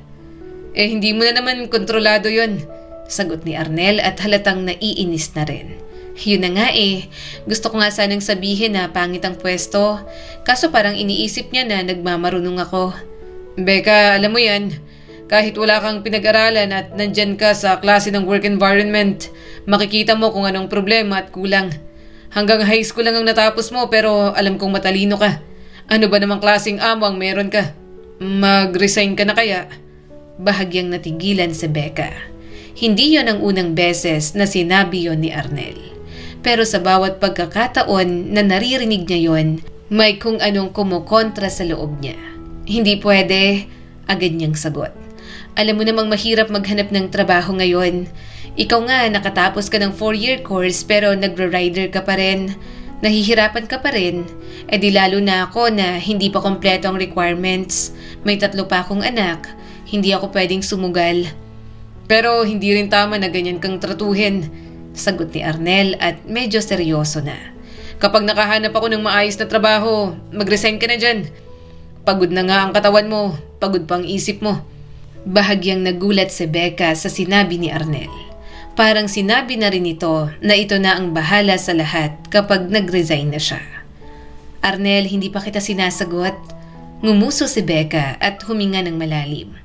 Hindi mo na naman kontrolado yon, sagot ni Arnel at halatang naiinis na rin. Yun na nga gusto ko nga sanang sabihin na pangit ang pwesto, kaso parang iniisip niya na nagmamarunong ako. Becca, alam mo yan, kahit wala kang pinag-aralan at nandyan ka sa klase ng work environment, makikita mo kung anong problema at kulang. Hanggang high school lang ang natapos mo pero alam kong matalino ka. Ano ba namang klaseng amo ang meron ka? Mag-resign ka na kaya? Bahagyang natigilan si Becca. Hindi yon ang unang beses na sinabi yon ni Arnel. Pero sa bawat pagkakataon na naririnig niya yon, may kung anong kumukontra sa loob niya. Hindi pwede, agad niyang sagot. Alam mo namang mahirap maghanap ng trabaho ngayon. Ikaw nga, nakatapos ka ng 4-year course pero nagro-rider ka pa rin. Nahihirapan ka pa rin. Di lalo na ako na hindi pa kompleto ang requirements. May 3 pa akong anak. Hindi ako pwedeng sumugal. Pero hindi rin tama na ganyan kang tratuhin, sagot ni Arnel at medyo seryoso na. Kapag nakahanap ako ng maayos na trabaho, mag-resign ka na dyan. Pagod na nga ang katawan mo, pagod pa ang isip mo. Bahagyang nagulat si Becca sa sinabi ni Arnel. Parang sinabi na rin ito na ito na ang bahala sa lahat kapag nag-resign na siya. Arnel, hindi pa kita sinasagot. Ngumuso si Becca at huminga ng malalim.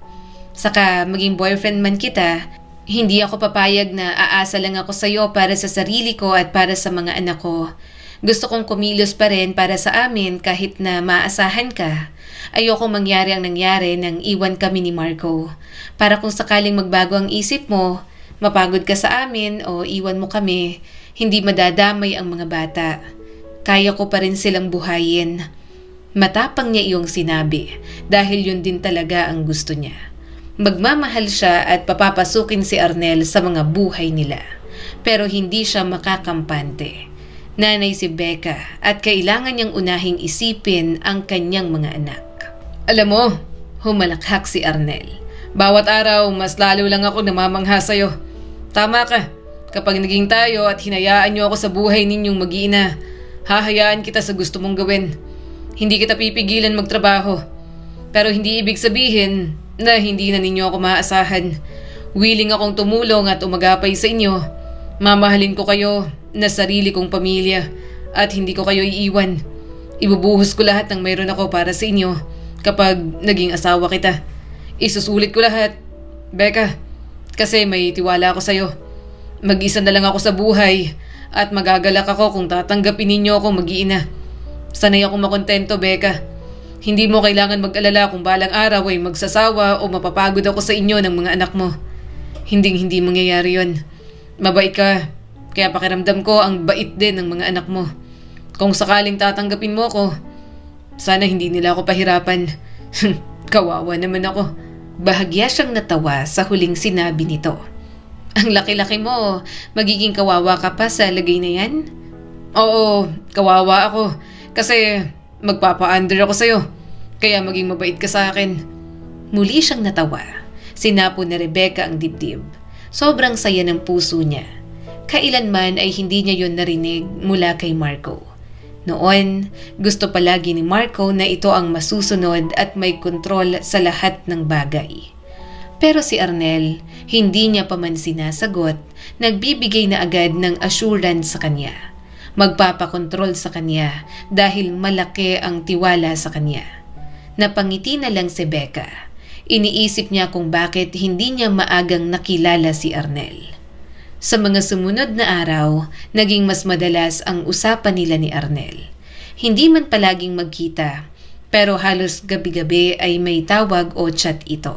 Saka maging boyfriend man kita, hindi ako papayag na aasa lang ako sa'yo para sa sarili ko at para sa mga anak ko. Gusto kong kumilos pa rin para sa amin kahit na maasahan ka. Ayoko mangyari ang nangyari nang iwan kami ni Marco. Para kung sakaling magbago ang isip mo, mapagod ka sa amin o iwan mo kami, hindi madadamay ang mga bata. Kaya ko pa rin silang buhayin. Matapang niya iyong sinabi dahil yun din talaga ang gusto niya. Magmamahal siya at papapasukin si Arnel sa mga buhay nila. Pero hindi siya makakampante. Nanay si Becca at kailangan niyang unahing isipin ang kanyang mga anak. Alam mo, humalakhak si Arnel. Bawat araw, mas lalo lang ako namamangha sa'yo. Tama ka. Kapag naging tayo at hinayaan niyo ako sa buhay ninyong mag-iina, hahayaan kita sa gusto mong gawin. Hindi kita pipigilan magtrabaho. Pero hindi ibig sabihin na hindi na ninyo ako maaasahan. Willing akong tumulong at umagapay sa inyo. Mamahalin ko kayo na sarili kong pamilya at hindi ko kayo iiwan. Ibubuhos ko lahat ng mayroon ako para sa inyo kapag naging asawa kita. Isusulit ko lahat, Becca, kasi may tiwala ako sa'yo. Mag-isa na lang ako sa buhay at magagalak ako kung tatanggapin ninyo ako mag-iina. Sanay akong makontento, Becca. Hindi mo kailangan mag-alala kung balang araw ay magsasawa o mapapagod ako sa inyo ng mga anak mo. Hindi mangyayari yon. Mabait ka, kaya pakiramdam ko ang bait din ng mga anak mo. Kung sakaling tatanggapin mo ako, sana hindi nila ako pahirapan. Kawawa naman ako. Bahagya siyang natawa sa huling sinabi nito. Ang laki-laki mo, magiging kawawa ka pa sa lagay na yan? Oo, kawawa ako. Kasi magpapa-under ako sa'yo. Kaya maging mabait ka sa akin. Muli siyang natawa. Sinapo ni Rebecca ang dibdib. Sobrang saya ng puso niya. Kailanman ay hindi niya yon narinig mula kay Marco. Noon, gusto palagi ni Marco na ito ang masusunod at may kontrol sa lahat ng bagay. Pero si Arnel, hindi niya pa man sinasagot, nagbibigay na agad ng assurance sa kanya. Magpapakontrol sa kanya dahil malaki ang tiwala sa kanya. Napangiti na lang si Becca. Iniisip niya kung bakit hindi niya maagang nakilala si Arnel. Sa mga sumunod na araw, naging mas madalas ang usapan nila ni Arnel. Hindi man palaging magkita, pero halos gabi-gabi ay may tawag o chat ito.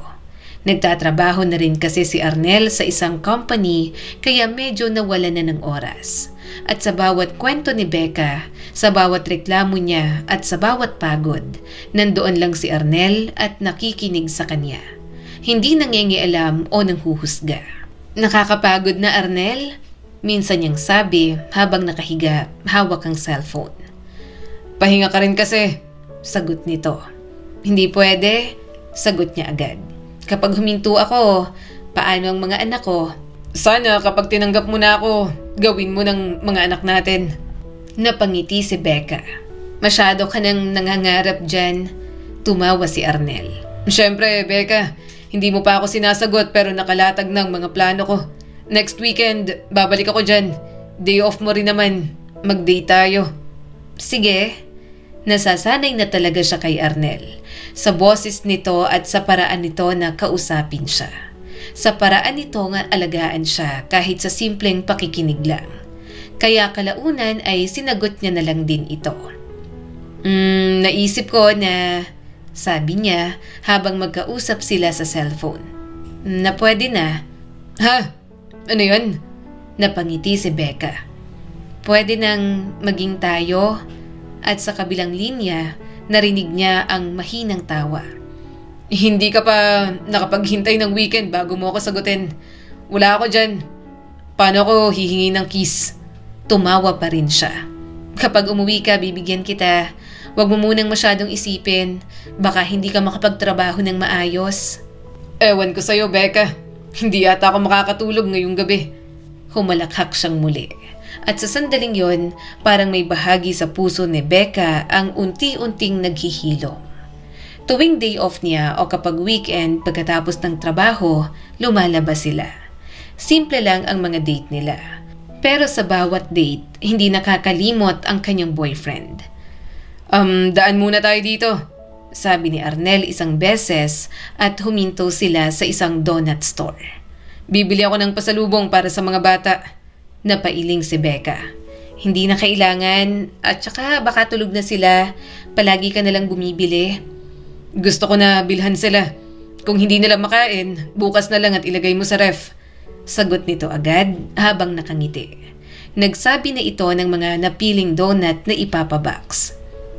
Nagtatrabaho na rin kasi si Arnel sa isang company kaya medyo nawala na ng oras. At sa bawat kwento ni Becca, sa bawat reklamo niya at sa bawat pagod, nandoon lang si Arnel at nakikinig sa kanya. Hindi nangingialam o nanghuhusga. Nakakapagod na, Arnel? Minsan niyang sabi habang nakahiga, hawak ang cellphone. Pahinga ka rin kasi, sagot nito. Hindi pwede, sagot niya agad. Kapag huminto ako, paano ang mga anak ko? Sana kapag tinanggap mo na ako, gawin mo ng mga anak natin. Napangiti si Becca. Masyado ka nang nangangarap dyan. Tumawa si Arnel. Siyempre, Becca, hindi mo pa ako sinasagot pero nakalatag ng mga plano ko. Next weekend, babalik ako dyan. Day off mo rin naman. Mag-date tayo. Sige. Nasasanay na talaga siya kay Arnel. Sa boses nito at sa paraan nito na kausapin siya. Sa paraan nito nga alagaan siya kahit sa simpleng pakikinig lang. Kaya kalaunan ay sinagot niya na lang din ito. Naisip ko na, sabi niya habang magkausap sila sa cellphone, na pwede na. Ha? Ano yun? Napangiti si Becca. Pwede nang maging tayo. At sa kabilang linya, narinig niya ang mahinang tawa. Hindi ka pa nakapaghintay ng weekend bago mo ako sagutin. Wala ako dyan. Paano ako hihingi ng kiss? Tumawa pa rin siya. Kapag umuwi ka, bibigyan kita. Huwag mo munang masyadong isipin. Baka hindi ka makapagtrabaho ng maayos. Ewan ko sa'yo, Becca. Hindi yata ako makakatulog ngayong gabi. Humalakhak siyang muli. At sa sandaling yon, parang may bahagi sa puso ni Becca ang unti-unting naghihilom. Tuwing day off niya o kapag weekend pagkatapos ng trabaho, lumalabas sila. Simple lang ang mga date nila. Pero sa bawat date, hindi nakakalimot ang kanyang boyfriend. Daan muna tayo dito. sabi ni Arnel isang beses at huminto sila sa isang donut store. Bibili ako ng pasalubong para sa mga bata. Napailing si Becca. Hindi na kailangan at saka baka tulog na sila. Palagi ka nalang bumibili. Gusto ko na bilhan sila. Kung hindi nila makain, bukas na lang at ilagay mo sa ref. Sagot nito agad habang nakangiti. Nagsabi na ito ng mga napiling donut na ipapabox.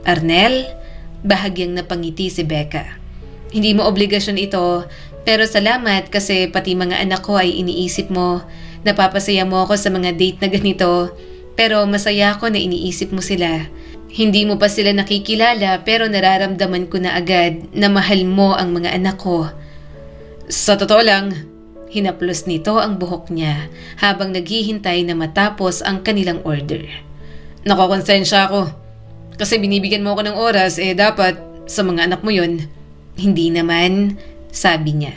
Arnel, bahagyang napangiti si Becca. Hindi mo obligasyon ito, pero salamat kasi pati mga anak ko ay iniisip mo. Napapasaya mo ako sa mga date na ganito, pero masaya ako na iniisip mo sila. Hindi mo pa sila nakikilala pero nararamdaman ko na agad na mahal mo ang mga anak ko. Sa totoo lang, hinaplos nito ang buhok niya habang naghihintay na matapos ang kanilang order. Nakokonsensya ako kasi binibigyan mo ako ng oras dapat sa mga anak mo yun. Hindi naman, sabi niya.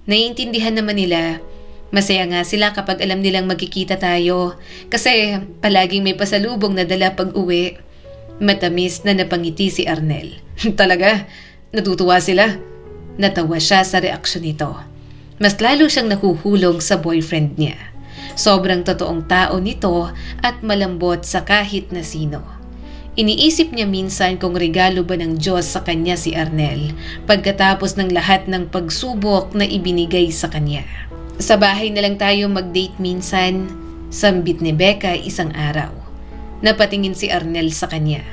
Naiintindihan naman nila. Masaya nga sila kapag alam nilang magkikita tayo kasi palaging may pasalubong na dala pag uwi. Matamis na napangiti si Arnel. Talaga? Natutuwa sila? Natawa siya sa reaksyon nito. Mas lalo siyang nahuhulog sa boyfriend niya. Sobrang totoong tao nito at malambot sa kahit na sino. Iniisip niya minsan kung regalo ba ng Diyos sa kanya si Arnel pagkatapos ng lahat ng pagsubok na ibinigay sa kanya. Sa bahay na lang tayo mag-date minsan, sambit ni Becca isang araw. Napatingin si Arnel sa kanya.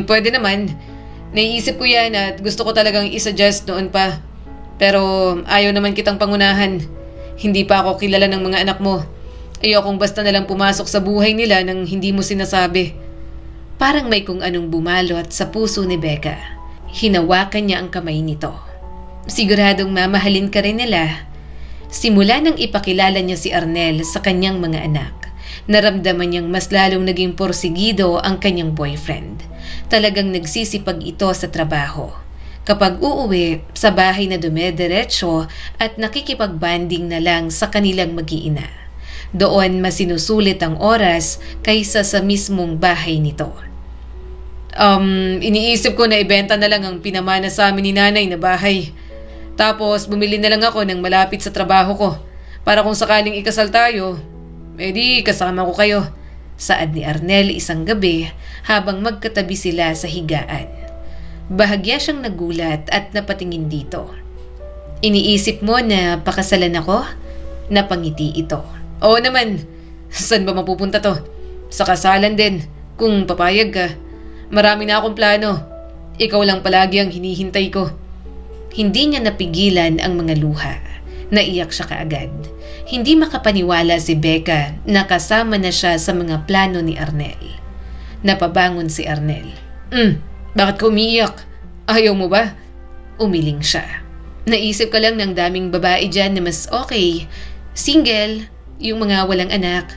Pwede naman. Naiisip ko yan at gusto ko talagang isuggest noon pa. Pero ayaw naman kitang pangunahan. Hindi pa ako kilala ng mga anak mo. Ayokong basta nalang pumasok sa buhay nila nang hindi mo sinasabi. Parang may kung anong bumalot sa puso ni Becca. Hinawakan niya ang kamay nito. Siguradong mamahalin ka rin nila. Simula nang ipakilala niya si Arnel sa kanyang mga anak, naramdaman niyang mas lalong naging porsigido ang kanyang boyfriend. Talagang nagsisipag ito sa trabaho. Kapag uuwi, sa bahay na dumediretso at nakikipagbanding na lang sa kanilang mag-iina. Doon masinusulit ang oras kaysa sa mismong bahay nito. Iniisip ko na ibenta na lang ang pinamana sa amin ni nanay na bahay. Tapos bumili na lang ako ng malapit sa trabaho ko para kung sakaling ikasal tayo, di kasama ko kayo. Saad ni Arnel isang gabi habang magkatabi sila sa higaan. Bahagya siyang nagulat at napatingin dito. Iniisip mo na pakasalan ako? Napangiti ito. Oo naman, saan ba mapupunta to? Sa kasalan din, kung papayag ka. Marami na akong plano. Ikaw lang palagi ang hinihintay ko. Hindi niya napigilan ang mga luha. Naiyak siya kaagad. Hindi makapaniwala si Becca na kasama na siya sa mga plano ni Arnel. Napabangon si Arnel. Bakit ka umiiyak? Ayaw mo ba? Umiling siya. Naisip ka lang ng daming babae dyan na mas okay. Single, yung mga walang anak.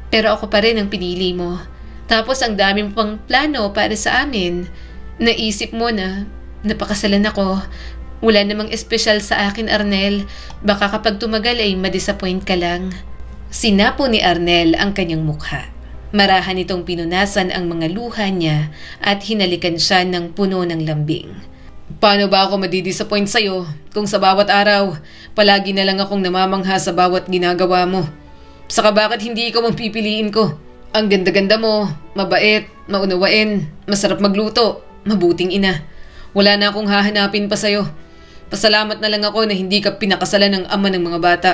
Pero ako pa rin ang pinili mo. Tapos ang daming pang plano para sa amin. Naisip mo na napakasalan ako. Wala namang espesyal sa akin, Arnel. Baka kapag tumagal ay madisappoint ka lang. Sinapo ni Arnel ang kanyang mukha. Marahan itong pinunasan ang mga luha niya at hinalikan siya ng puno ng lambing. Paano ba ako madidisappoint sa'yo kung sa bawat araw, palagi na lang akong namamangha sa bawat ginagawa mo? Saka bakit hindi ikaw ang pipiliin ko? Ang ganda-ganda mo, mabait, maunawain, masarap magluto, mabuting ina. Wala na akong hahanapin pa sa'yo. Pasalamat na lang ako na hindi ka pinakasalan ng ama ng mga bata.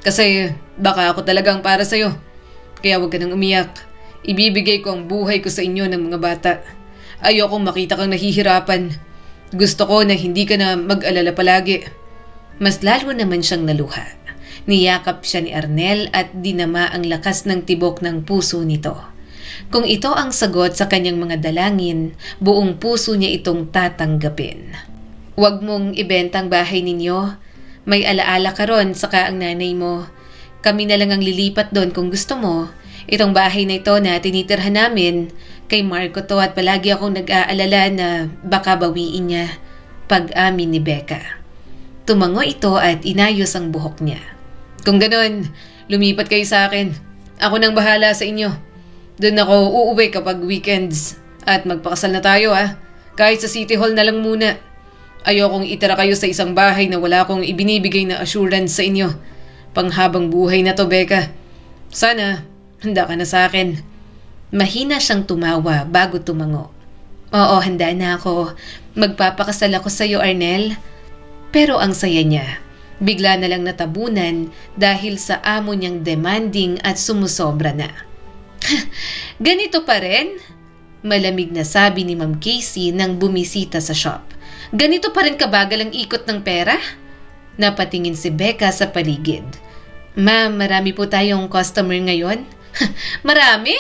Kasi baka ako talagang para sa'yo. Kaya huwag ka nang umiyak. Ibibigay ko ang buhay ko sa inyo ng mga bata. Ayokong makita kang nahihirapan. Gusto ko na hindi ka na mag-alala palagi. Mas lalo naman siyang naluha. Niyakap siya ni Arnel at dinama ang lakas ng tibok ng puso nito. Kung ito ang sagot sa kanyang mga dalangin, buong puso niya itong tatanggapin. Huwag mong ibenta ang bahay ninyo. May alaala ka ron saka ang nanay mo. Kami na lang ang lilipat doon kung gusto mo. Itong bahay na ito na tinitirhan namin, kay Marco to at palagi akong nag-aalala na baka bawiin niya. Pag-amin ni Becca. Tumango ito at inayos ang buhok niya. Kung ganon, lumipat kayo sa akin. Ako nang bahala sa inyo. Doon ako uuwi kapag weekends. At magpakasal na tayo Kahit sa City Hall na lang muna. Ayokong itira kayo sa isang bahay na wala akong ibinibigay na assurance sa inyo. Panghabang buhay na to, Becca. Sana, handa ka na sa akin. Mahina siyang tumawa bago tumango. Oo, handa na ako. Magpapakasal ako sa iyo, Arnel. Pero ang saya niya, bigla na lang natabunan dahil sa amo niyang demanding at sumusobra na. Ganito pa rin? Malamig na sabi ni Ma'am Casey nang bumisita sa shop. Ganito pa rin kabagal ang ikot ng pera? Napatingin si Becca sa paligid. Ma'am, marami po tayong customer ngayon. Marami?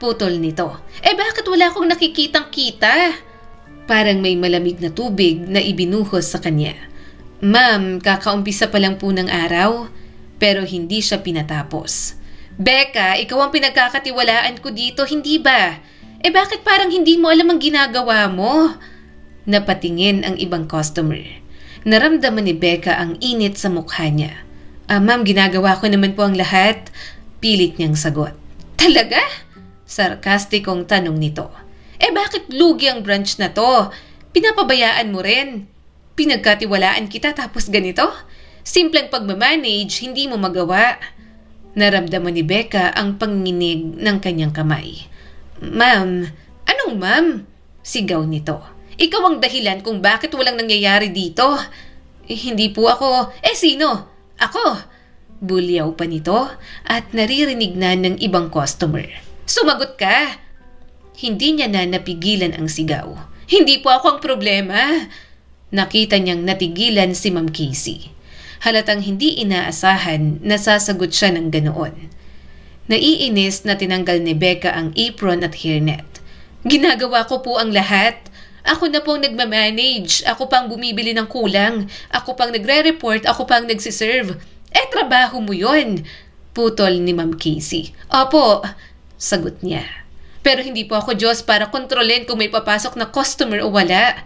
Putol nito. Bakit wala akong nakikitang kita? Parang may malamig na tubig na ibinuhos sa kanya. Ma'am, kakaumpisa pa lang po ng araw. Pero hindi siya pinatapos. Becca, ikaw ang pinagkakatiwalaan ko dito, hindi ba? Bakit parang hindi mo alam ang ginagawa mo? Napatingin ang ibang customer. Naramdaman ni Becca ang init sa mukha niya. Ma'am, ginagawa ko naman po ang lahat. Pilit niyang sagot. Talaga? Sarkastikong tanong nito. Bakit lugi ang branch na to? Pinapabayaan mo rin. Pinagkatiwalaan kita tapos ganito? Simpleng pagmamanage, hindi mo magawa. Naramdaman ni Becca ang panginginig ng kanyang kamay. Ma'am, anong ma'am? Sigaw nito. Ikaw ang dahilan kung bakit walang nangyayari dito. Hindi po ako. Sino? Ako. Bulyaw pa nito at naririnig na ng ibang customer. Sumagot ka. Hindi niya na napigilan ang sigaw. Hindi po ako ang problema. Nakita niyang natigilan si Ma'am Casey. Halatang hindi inaasahan na sasagot siya ng ganoon. Naiinis na tinanggal ni Becca ang apron at hairnet. Ginagawa ko po ang lahat. Ako na pong nagmamanage. Ako pang bumibili ng kulang. Ako pang nagre-report. Ako pang nagsiserve. Trabaho mo yun. Putol ni Ma'am Casey. Opo, sagot niya. Pero hindi po ako Diyos para kontrolin kung may papasok na customer o wala.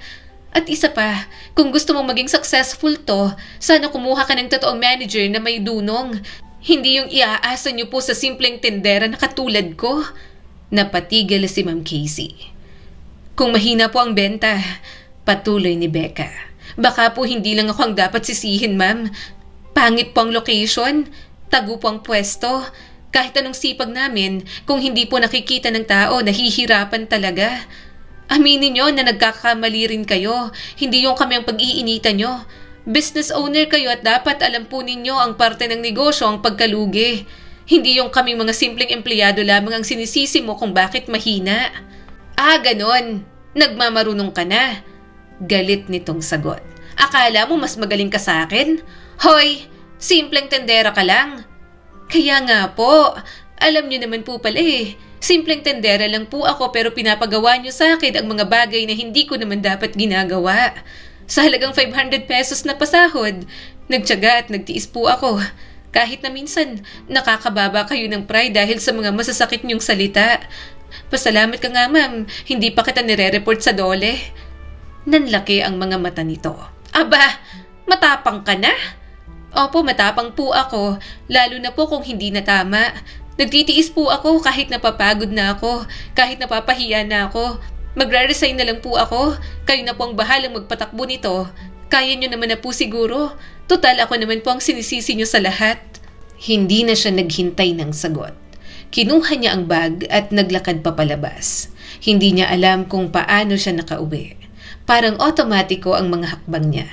At isa pa, kung gusto mong maging successful to, sana kumuha ka ng totoong manager na may dunong. Hindi yung iaasa niyo po sa simpleng tendera na katulad ko. Napatigil si Ma'am Casey. Kung mahina po ang benta, patuloy ni Becca. Baka po hindi lang ako ang dapat sisihin, ma'am. Pangit po ang location, tago po ang pwesto. Kahit anong sipag namin, kung hindi po nakikita ng tao, nahihirapan talaga. Aminin nyo na nagkakamali rin kayo. Hindi yung kami ang pag-iinitan nyo. Business owner kayo at dapat alam po ninyo ang parte ng negosyo ang pagkalugi. Hindi yung kami mga simpleng empleyado lamang ang sinisisi mo kung bakit mahina. Ganon. Nagmamarunong ka na. Galit nitong sagot. Akala mo mas magaling ka sa akin? Hoy, simpleng tendera ka lang. Kaya nga po, alam niyo naman po pala simpleng tendera lang po ako pero pinapagawa niyo sa akin ang mga bagay na hindi ko naman dapat ginagawa. Sa halagang 500 pesos na pasahod, nagtiyaga at nagtiis po ako. Kahit na minsan, nakakababa kayo ng pride dahil sa mga masasakit niyong salita. Pasalamat ka nga ma'am, hindi pa kita nire-report sa dole. Nanlaki ang mga mata nito. Aba, matapang ka na? Opo, matapang po ako, lalo na po kung hindi na tama. Nagtitiis po ako kahit napapagod na ako, kahit napapahiya na ako. Magre-resign na lang po ako, kayo na po ang bahalang magpatakbo nito. Kaya nyo naman na po siguro, total ako naman po ang sinisisi nyo sa lahat. Hindi na siya naghintay ng sagot. Kinuha niya ang bag at naglakad papalabas. Hindi niya alam kung paano siya nakauwi. Parang otomatiko ang mga hakbang niya.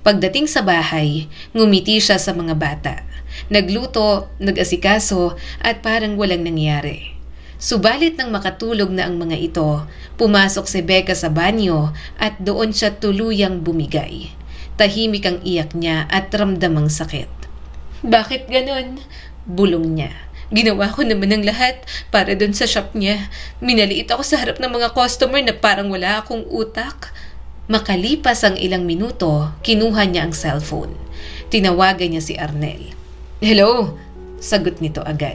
Pagdating sa bahay, ngumiti siya sa mga bata. Nagluto, nag-asikaso at parang walang nangyari. Subalit nang makatulog na ang mga ito, pumasok si Becca sa banyo at doon siya tuluyang bumigay. Tahimik ang iyak niya at ramdamang sakit. Bakit ganon? Bulong niya. Ginawa ko naman ang lahat para doon sa shop niya. Minaliit ako sa harap ng mga customer na parang wala akong utak. Makalipas ang ilang minuto, kinuha niya ang cellphone. Tinawagan niya si Arnel. Hello? Sagot nito agad.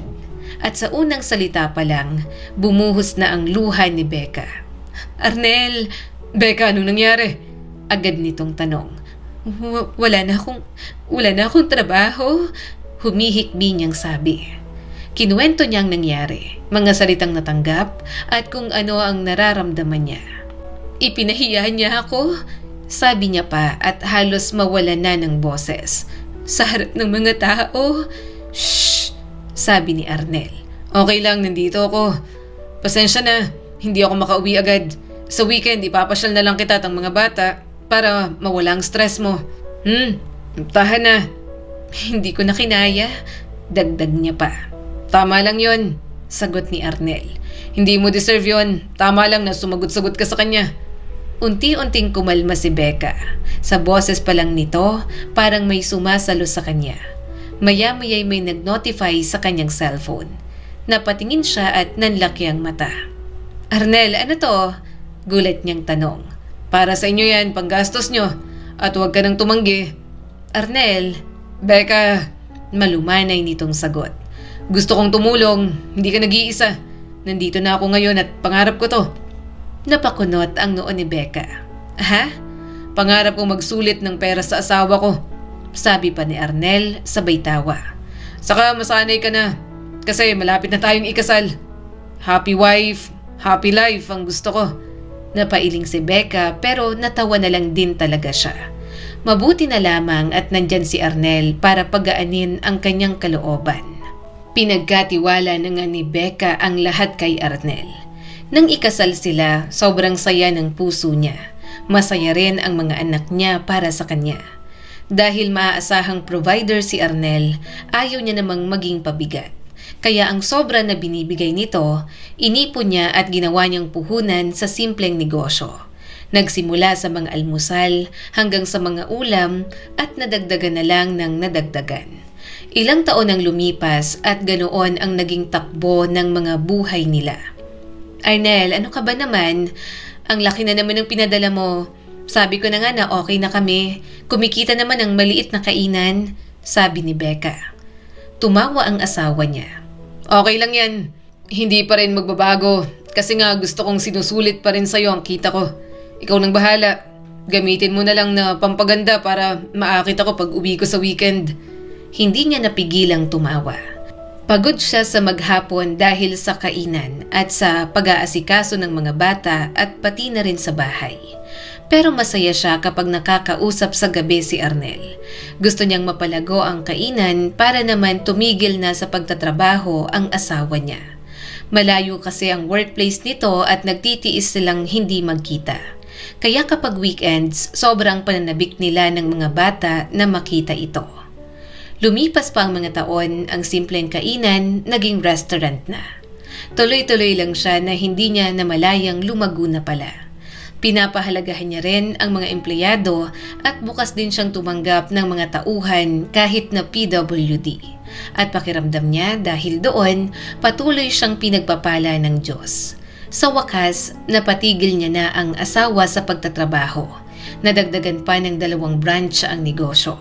At sa unang salita pa lang, bumuhos na ang luha ni Becca. Arnel! Becca, anong nangyari? Agad nitong tanong. Wala na akong trabaho. Humihikbi niyang sabi. Kinuwento niyang nangyari, mga salitang natanggap at kung ano ang nararamdaman niya. Ipinahiya niya ako, sabi niya pa at halos mawala na ng boses. Sa harap ng mga tao. Shh, sabi ni Arnel. Okay lang, nandito ako. Pasensya na, hindi ako makauwi agad. Sa weekend, ipapasyal na lang kita at ang mga bata para mawala ang stress mo. Tahan na. Hindi ko na kinaya, dagdag niya pa. Tama lang yon, sagot ni Arnel. Hindi mo deserve yon, tama lang na sumagot-sagot ka sa kanya. Unti-unting kumalma si Becca. Sa boses pa lang nito, parang may sumasalo sa kanya. Maya-maya'y may nag-notify sa kanyang cellphone. Napatingin siya at nanlaki ang mata. Arnel, ano to? Gulat niyang tanong. Para sa inyo yan, panggastos nyo. At huwag ka nang tumanggi. Arnel, Becca, malumanay nitong sagot. Gusto kong tumulong, hindi ka nag-iisa. Nandito na ako ngayon at pangarap ko to. Napakunot ang noo ni Becca. Ha? Pangarap kong magsulit ng pera sa asawa ko. Sabi pa ni Arnel sabay tawa. Saka masanay ka na kasi malapit na tayong ikasal. Happy wife, happy life ang gusto ko. Napailing si Becca pero natawa na lang din talaga siya. Mabuti na lamang at nandyan si Arnel para pagaanin ang kanyang kalooban. Pinagkatiwala na nga ni Becca ang lahat kay Arnel. Nang ikasal sila, sobrang saya ng puso niya. Masaya rin ang mga anak niya para sa kanya. Dahil maaasahang provider si Arnel, ayaw niya namang maging pabigat. Kaya ang sobra na binibigay nito, inipon niya at ginawa niyang puhunan sa simpleng negosyo. Nagsimula sa mga almusal hanggang sa mga ulam at nadagdagan na lang ng nadagdagan. Ilang taon ang lumipas at ganoon ang naging takbo ng mga buhay nila. Arnel, ano ka ba naman? Ang laki na naman ng pinadala mo. Sabi ko na nga na okay na kami. Kumikita naman ang maliit na kainan, sabi ni Becca. Tumawa ang asawa niya. Okay lang yan. Hindi pa rin magbabago kasi nga gusto kong sinusulit pa rin sa'yo ang kita ko. Ikaw nang bahala. Gamitin mo na lang na pampaganda para maakit ako pag uwi ko sa weekend. Hindi niya napigilang tumawa. Pagod siya sa maghapon dahil sa kainan at sa pag-aasikaso ng mga bata at pati na rin sa bahay. Pero masaya siya kapag nakakausap sa gabi si Arnel. Gusto niyang mapalago ang kainan para naman tumigil na sa pagtatrabaho ang asawa niya. Malayo kasi ang workplace nito at nagtitiis silang hindi magkita. Kaya kapag weekends, sobrang pananabik nila ng mga bata na makita ito. Lumipas pa ang mga taon, ang simpleng kainan naging restaurant na. Tuloy-tuloy lang siya na hindi niya namalayang lumago na pala. Pinapahalagahan niya rin ang mga empleyado at bukas din siyang tumanggap ng mga tauhan kahit na PWD. At pakiramdam niya dahil doon, patuloy siyang pinagpapala ng Diyos. Sa wakas, napatigil niya na ang asawa sa pagtatrabaho. Nadagdagan pa ng 2 branch ang negosyo.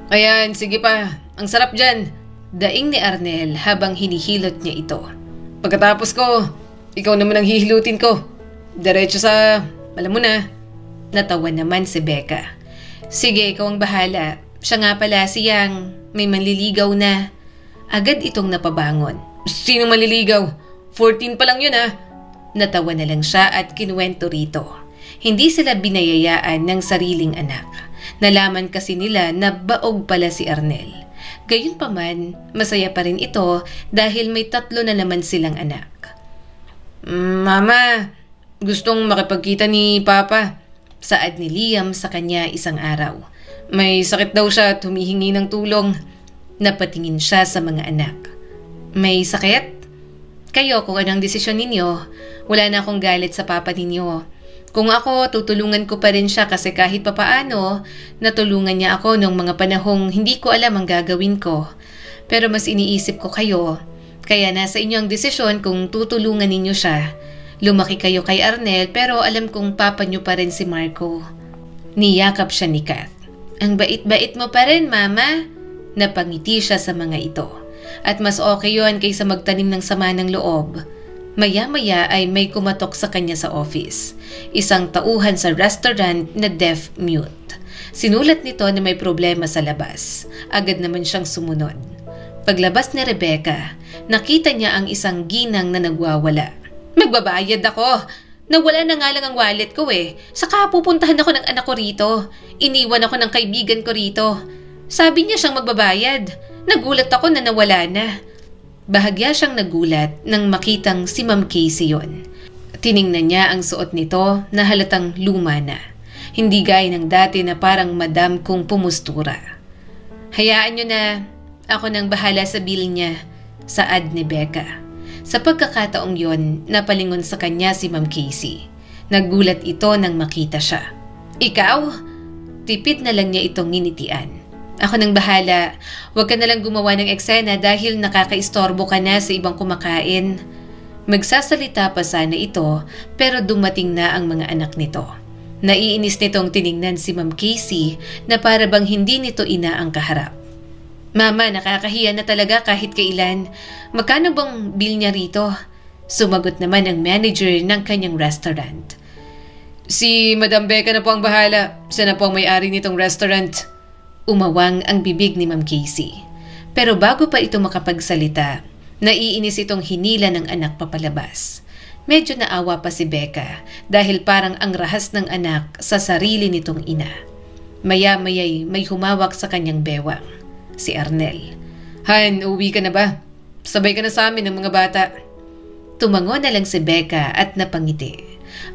Ayan, sige pa. Ang sarap dyan. Daing ni Arnel habang hinihilot niya ito. Pagkatapos ko, ikaw naman ang hihilutin ko. Diretso sa, alam mo na. Natawa naman si Becca. Sige, ikaw ang bahala. Siya nga pala si Yang, may manliligaw na. Agad itong napabangon. Sino manliligaw? 14 pa lang yun ah. Natawa na lang siya at kinuwento rito. Hindi sila binayayaan ng sariling anak. Nalaman kasi nila na baog pala si Arnel. Gayunpaman, masaya pa rin ito dahil may 3 na naman silang anak. Mama, gustong makipagkita ni Papa, saad ni Liam sa kanya isang araw. May sakit daw siya at humihingi ng tulong. Napatingin siya sa mga anak. May sakit? Kayo kung anong desisyon ninyo, wala na akong galit sa papa ninyo. Kung ako, tutulungan ko pa rin siya kasi kahit papaano, natulungan niya ako nung mga panahong hindi ko alam ang gagawin ko. Pero mas iniisip ko kayo, kaya nasa inyo ang desisyon kung tutulungan ninyo siya. Lumaki kayo kay Arnel pero alam kong papa niyo pa rin si Marco. Niyakap siya ni Kath. Ang bait-bait mo pa rin, Mama. Napangiti siya sa mga ito. At mas okay yon kaysa magtanim ng sama ng loob. Maya-maya ay may kumatok sa kanya sa office. Isang tauhan sa restaurant na deaf-mute. Sinulat nito na may problema sa labas. Agad naman siyang sumunod. Paglabas ni Rebecca, nakita niya ang isang ginang na nagwawala. Magbabayad ako! Nawala na nga lang ang wallet ko eh. Saka pupuntahan ako ng anak ko rito. Iniwan ako ng kaibigan ko rito. Sabi niya siyang magbabayad. Nagulat ako na nawala na. Bahagya siyang nagulat nang makitang si Ma'am Casey yon. Tiningnan niya ang suot nito na halatang luma na. Hindi gaya ng dati na parang madam kong pumustura. Hayaan niyo na ako nang bahala sa bill niya, saad ni Becca. Sa pagkakataong yon, napalingon sa kanya si Ma'am Casey. Nagulat ito nang makita siya. Ikaw? Tipid na lang niya itong nginitian. Ako nang bahala. Huwag ka na lang gumawa ng eksena dahil nakakaistorbo ka na sa ibang kumakain. Magsasalita pa sana ito pero dumating na ang mga anak nito. Naiinis nitong tiningnan si Ma'am Casey na para bang hindi nito ina ang kaharap. Mama, nakakahiya na talaga kahit kailan. Magkano bang bill niya rito? Sumagot naman ang manager ng kanyang restaurant. Si Madam Becca na po ang bahala. Siya na po ang may-ari nitong restaurant. Umawang ang bibig ni Ma'am Casey. Pero bago pa ito makapagsalita, naiinis itong hinila ng anak papalabas. Medyo naawa pa si Becca dahil parang ang rahas ng anak sa sarili nitong ina. Maya-maya'y may humawak sa kanyang bewang. Si Arnel. Han, uwi ka na ba? Sabay ka na sa amin ng mga bata. Tumango na lang si Becca at napangiti.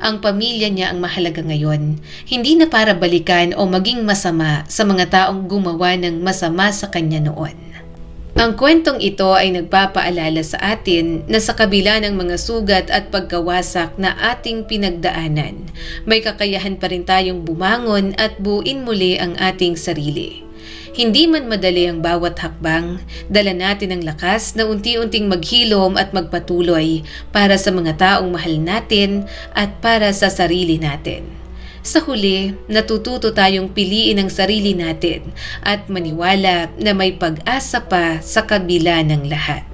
Ang pamilya niya ang mahalaga ngayon, hindi na para balikan o maging masama sa mga taong gumawa ng masama sa kanya noon. Ang kwentong ito ay nagpapaalala sa atin na sa kabila ng mga sugat at pagkawasak na ating pinagdaanan, may kakayahan pa rin tayong bumangon at buuin muli ang ating sarili. Hindi man madali ang bawat hakbang, dala natin ang lakas na unti-unting maghilom at magpatuloy para sa mga taong mahal natin at para sa sarili natin. Sa huli, natututo tayong piliin ang sarili natin at maniwala na may pag-asa pa sa kabila ng lahat.